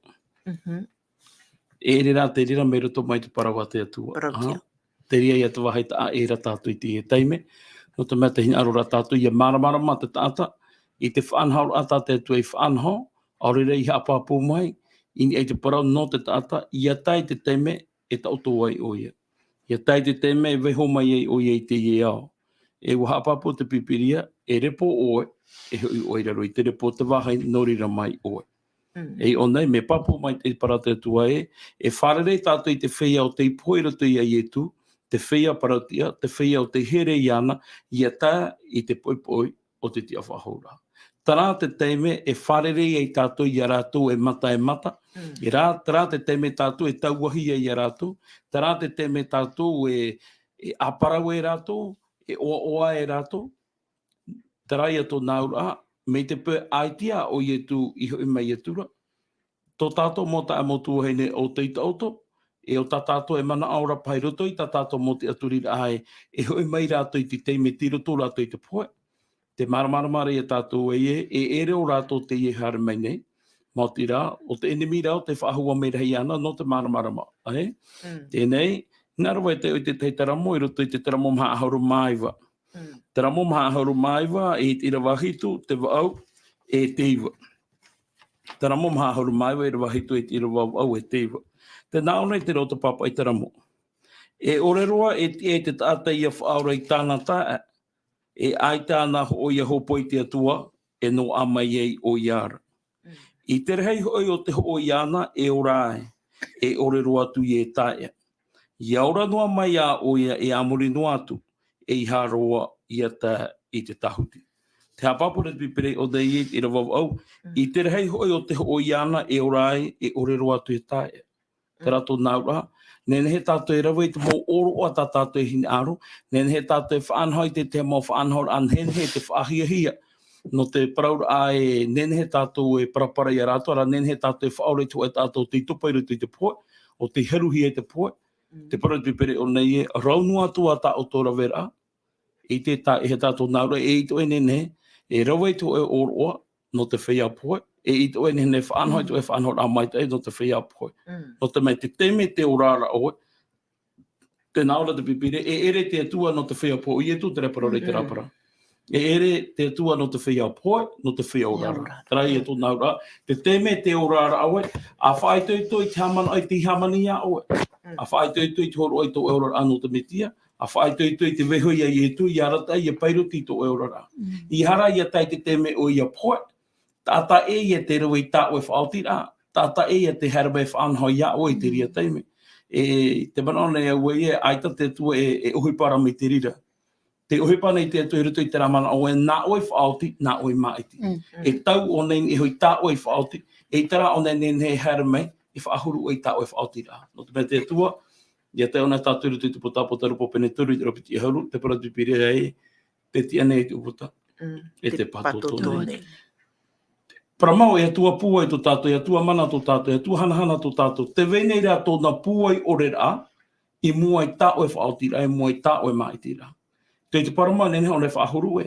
E re rā te rira me roto mai te parawa te atua. Te rea ia te wahai ta e ra tātu i te e teime, no te mea te hina arora tātou, ia maramara te tāta, i te whanhau a tātou e tu e whanhau, aurere i hapapū mai, ini e te parau no te tāta, ia tai te teime e tauto ai o ia. Ia tai te teime e weho mai ei o ia i te iau. E wa hapapū te pipiria, e repo oe, e hui oiraro i te repo te wahai norira mai oe. E onei, me papu mai te parate atua e wharerei tātou i te whea o te ipoira te ia ietu, te whea paratia, te whea o te here i ana, ia tā i te poipoi o te tia whahoura. Tara te teime e wharerei e tātou i a rātou e mata, e tara te teime tātou e tauahi e i a rātou, tara te teime tātou e aparau e rātou, e oa e rātou, tara i ato naura, me te pē aitia o ietu i hoi mai etura. Tō tātou mo ta amotu heine o te itauto, e o tātou e mana aura pai roto i tātou mo te aturi ai, e hoi mai rātou i te teime tiroto rātou i te poe. Te maramarama e tātou e ere o rātou te e hare mai nei, mauti rā, o te enemi rā o te whahua me rei ana, no te maramarama. Tēnei, ngarawa e te te taramo, i roto i te taramo maha ahauru maiwa. Taramo maha ahauru maiwa, e tira wahitu, te wau, e te iwa. Taramo maha ahauru maiwa, e wahitu, e tira wau, e te iwa. Te naona i te roto papa i taramo. E oreroa e te tāta ia whaura i tāna tae, e ai tāna o ia hopo i te atua, e no amai ei o iara. I te rehei hoi o te ho iana e orai, e oreroa tu i e tae. I aura noa mai a o ia e amuri no atu, e i haroa i a tae i te tahuti. Te hapapore pipere o te iet i rawau au, i te rehei hoi o te ho iana e orai, e oreroa tu i tae. Te rato naura, nene he tātou e rawa i te mō oro o ta tātou e hini aro, nene he tātou e whaanhau i te mō whaanhau anhen he te whaahia no te paraura a e nene he tātou e parapara i a rato, ara nene he tātou e whaore tu e tātou te tupai rutu i te poe, o te heruhi e te poe, te parau pipere o nei e raunua tu a tā o tōra vera, i te tā e he tātou naura, e i to e nene, e rawa i tu e oro o no te whea poe, e i to e nene whaanhau tu e whaanhau a mai te no te whea poe. No te mai te teme te orara oe, te naura te pipire, e ere te atua no te whea poe, i e tu te rapara rei te rapara. E ere te tua no te whia poi, no te whia orara. Trai e tō naura. Te teme te orara aue, a whae toi te hamana ai te hamani a oe. A whae toi te horo ai tō orara ano te metia. A whae toi te wehoi ai e tu, i arata i a pairuti tō orara. I hara i a tai te teme o i a poi, tata e i a te rau i tā oe whaotira. Tata e i a te harabe whaanhoi ia oe te ria teime. E te manone e ue e aita te tua e ohipara me te rira. Te ohipara i te atu i ruto i te ramana o e nā oe whaoti, nā oe maiti. E tau o nei e hoi tā oe whaoti, e tara o nei he hara mei, i whaahuru o i tā oe whaoti rā. No te mea te atua, ia te ona tātu ruto i te potapota rupo pene turu i te rapiti e hauru, te paratu pire e, te tia nei te upota, e te pato nei. Paramau e atua pua i tō tātou, e atua mana tō tātou, e atua hanahana tō tātou. Te venei rea tōna pua i ore rā, i mua i tā oe whaotira, i mua i tā oe maitira. Te paramau nene o ne whaahuru e,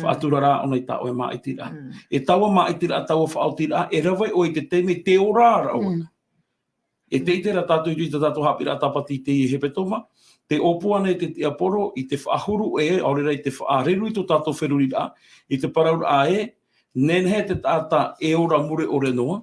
whaatura rā o ne tā oe maitira. E taua maitira, taua whaotira, e rawai o i te teime te orara o. E te itera tātou i te tātou hapira tapati te i hepetoma, te opua nei te tia poro, i te whaahuru e, aurera i te whaareru i tō tātou wheruri rā, i te paraura a e, nen he te tāta e ora mure ore noa,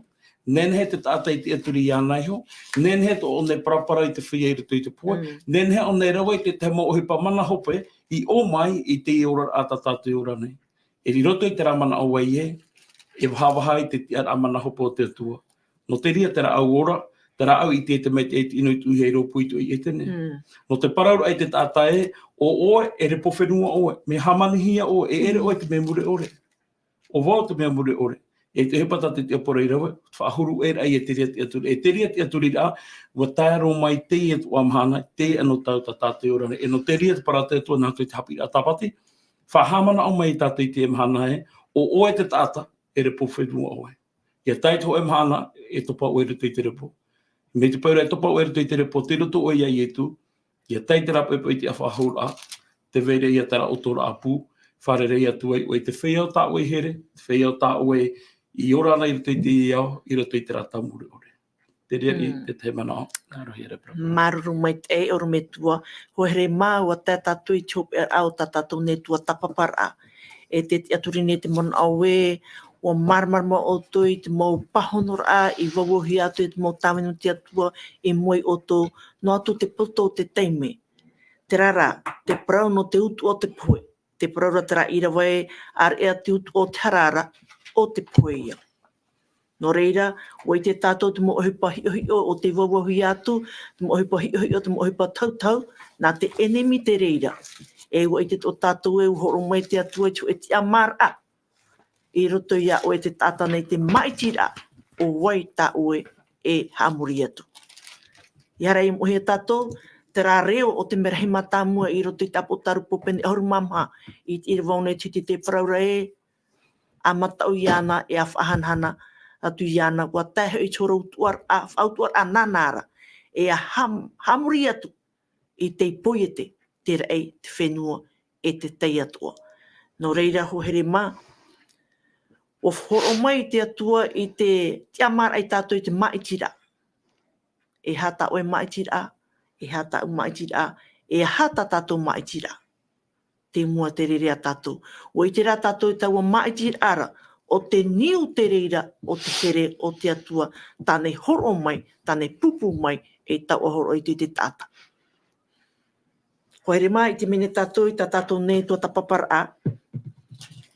nen he te tāta i te aturi i anaiho, nen he to o ne parapara i te whieira tu i te pua, nen he o ne rawa i te te mo ohipa mana hope, i o mai i te i ora ata tātu i ora nei. E ri roto i te ramana au ai e wahawaha i te tia ramana hope o te atua. No te ria te ra au ora, te ra au i te mei te ino i tu hei ropu i tu i tene. No te paraura i te tāta e, o oe e repo whenua oe, me hamanihia oe, e ere oe te me mure ore. O wau te mea mure ore. E te hepata te te apora i rawa, whaahuru e rai e te ria te aturi. E te ria te aturi rā, wa taero mai te e tu amhana, te ano tau ta tātou i orane. E no te ria te parate atua nā tui te hapi a tapati, whahamana au mai tātou i te amhana e, o oe te tāta e repo whenua oe. Ia taito e amhana e topa oe rutu i te repo. Me te paura e topa oe rutu i te repo, te rutu oe iai e tu, ia taite rapo e te a whahura, te veire ia tara otora apu, wharerei atu ai, o te whea o tā oe here, te whea o tā oe i ora nei ruto i te iau, i ruto i te rata mure ore. Te rea i te te mana, nā rohi ere pra. Maruru mai te e oro me tua, ho here māu a te tatu i chop e au ta tatu ne tua tapapara. E te aturi ne te mana au e, o marmarma o tui, te mau pahonor a, i wawohi atu, te mau tāwenu te atua, i moi o tō, no atu te poto o te teime. Te rara, te prau no te utu o te pue. Te praura tera ira wai ar ea te utu o te harara o te puea. No reira, o i te tātou te mo ohipa hiohio o te wawahi atu, te mo ohipa hiohio, te mo ohipa tautau, nā te enemi te reira. E o i te o tātou e uhoro mai te atua tu e te amara. I roto ia o e te tāta nei te maitira o wai tā oe e hamuri atu. I hara i mohi tātou, te rā reo o te merahi matamua i roto i te apotaru popene ahuru mamha i te irawaune titi te praura e a matau i ana e a whahanhana atu i ana wa teho i tōra autuar a nanara e a hamuri atu i te poiete te rei te whenua e te tei atua. No reira ho here mā, o horo mai te atua i te amara i tātou i te maitira. E hata oe maitira, e hata maitira, e hata tātou maitira. Te mua te rerea tātou. O i te rā tātou i taua maitira ara, o te niu te reira, o te here, o te atua, tāne horo mai, tāne pupu mai, e tau ahoro i te tāta. Ko here mai, te mene tātou i tā tātou nei tua tapapara a,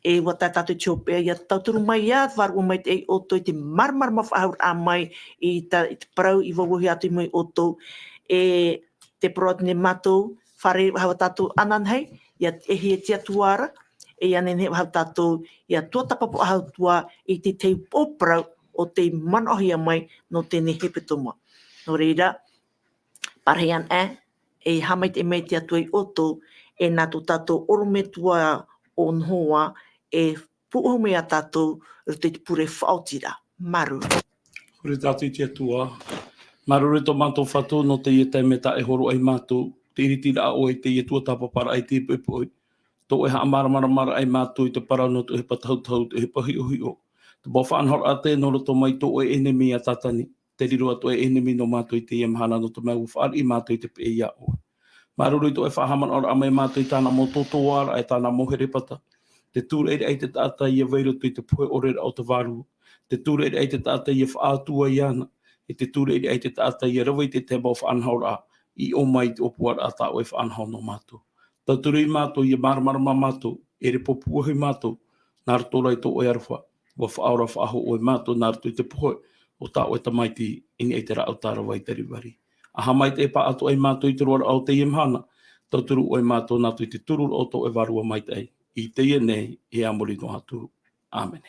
e wa tā tātou tiopea, ia tauturu mai ia, waru mai te o toi te marmarma whahaur a mai, i te parau i wawohi atu i mai o tō, e te proatine matou, whare hawa tātou anan hei, ia ehi e tia tuara, e anen he hawa tātou, ia tua tapapo ahau tua, i te tei pōprau o te manohia mai no tēne hepetoma. No reira, parehan e hamai te mei te atu i oto, e nā tō tātou orome tua o nhoa, e puhume a tātou, ruto i te pure whaotira, maru. Hore tātou i te atua, marure tō mātou whatu no te ietai me ta e horo ai mātou, te iritira o e te ietua tapapara ai te ipoi. Tō e haa maramara ai mātou i te parau no te hepa tautau, te hepa hio. Te bau whaanhora a te noro tō mai tō e enemi a tatani. Te riro atu e enemi no mātou i te iamhana no tō mai whaari i mātou i te peia o. Marure tō e whahaman ora a mai mātou i tāna mo tōtoara, e tāna mo herepata. Te tūre ei te tata ia veiro tui te puhe ore au te waru. Te tūre ei te tata ia whaatua i ana. E te tūre ei te tata ia rawa i te te mau whaanhaura i o mai te opuar a ta o e whaanhau no mātou. Ta tūre i mātou ia maramarama mātou, e re popuahi mātou, nā rato rai tō o arwha, wa whaaura whaaho o e mātou nā rato i te puhe, o ta o e tamaiti ini ei te ra au tāra wai tari wari. Aha mai te pa atu ai mātou i te roara au te imhana, tau turu o e mātou nātu i te turu o tō e warua mai te ei. I te ia nei, e amori no hatu. Amen.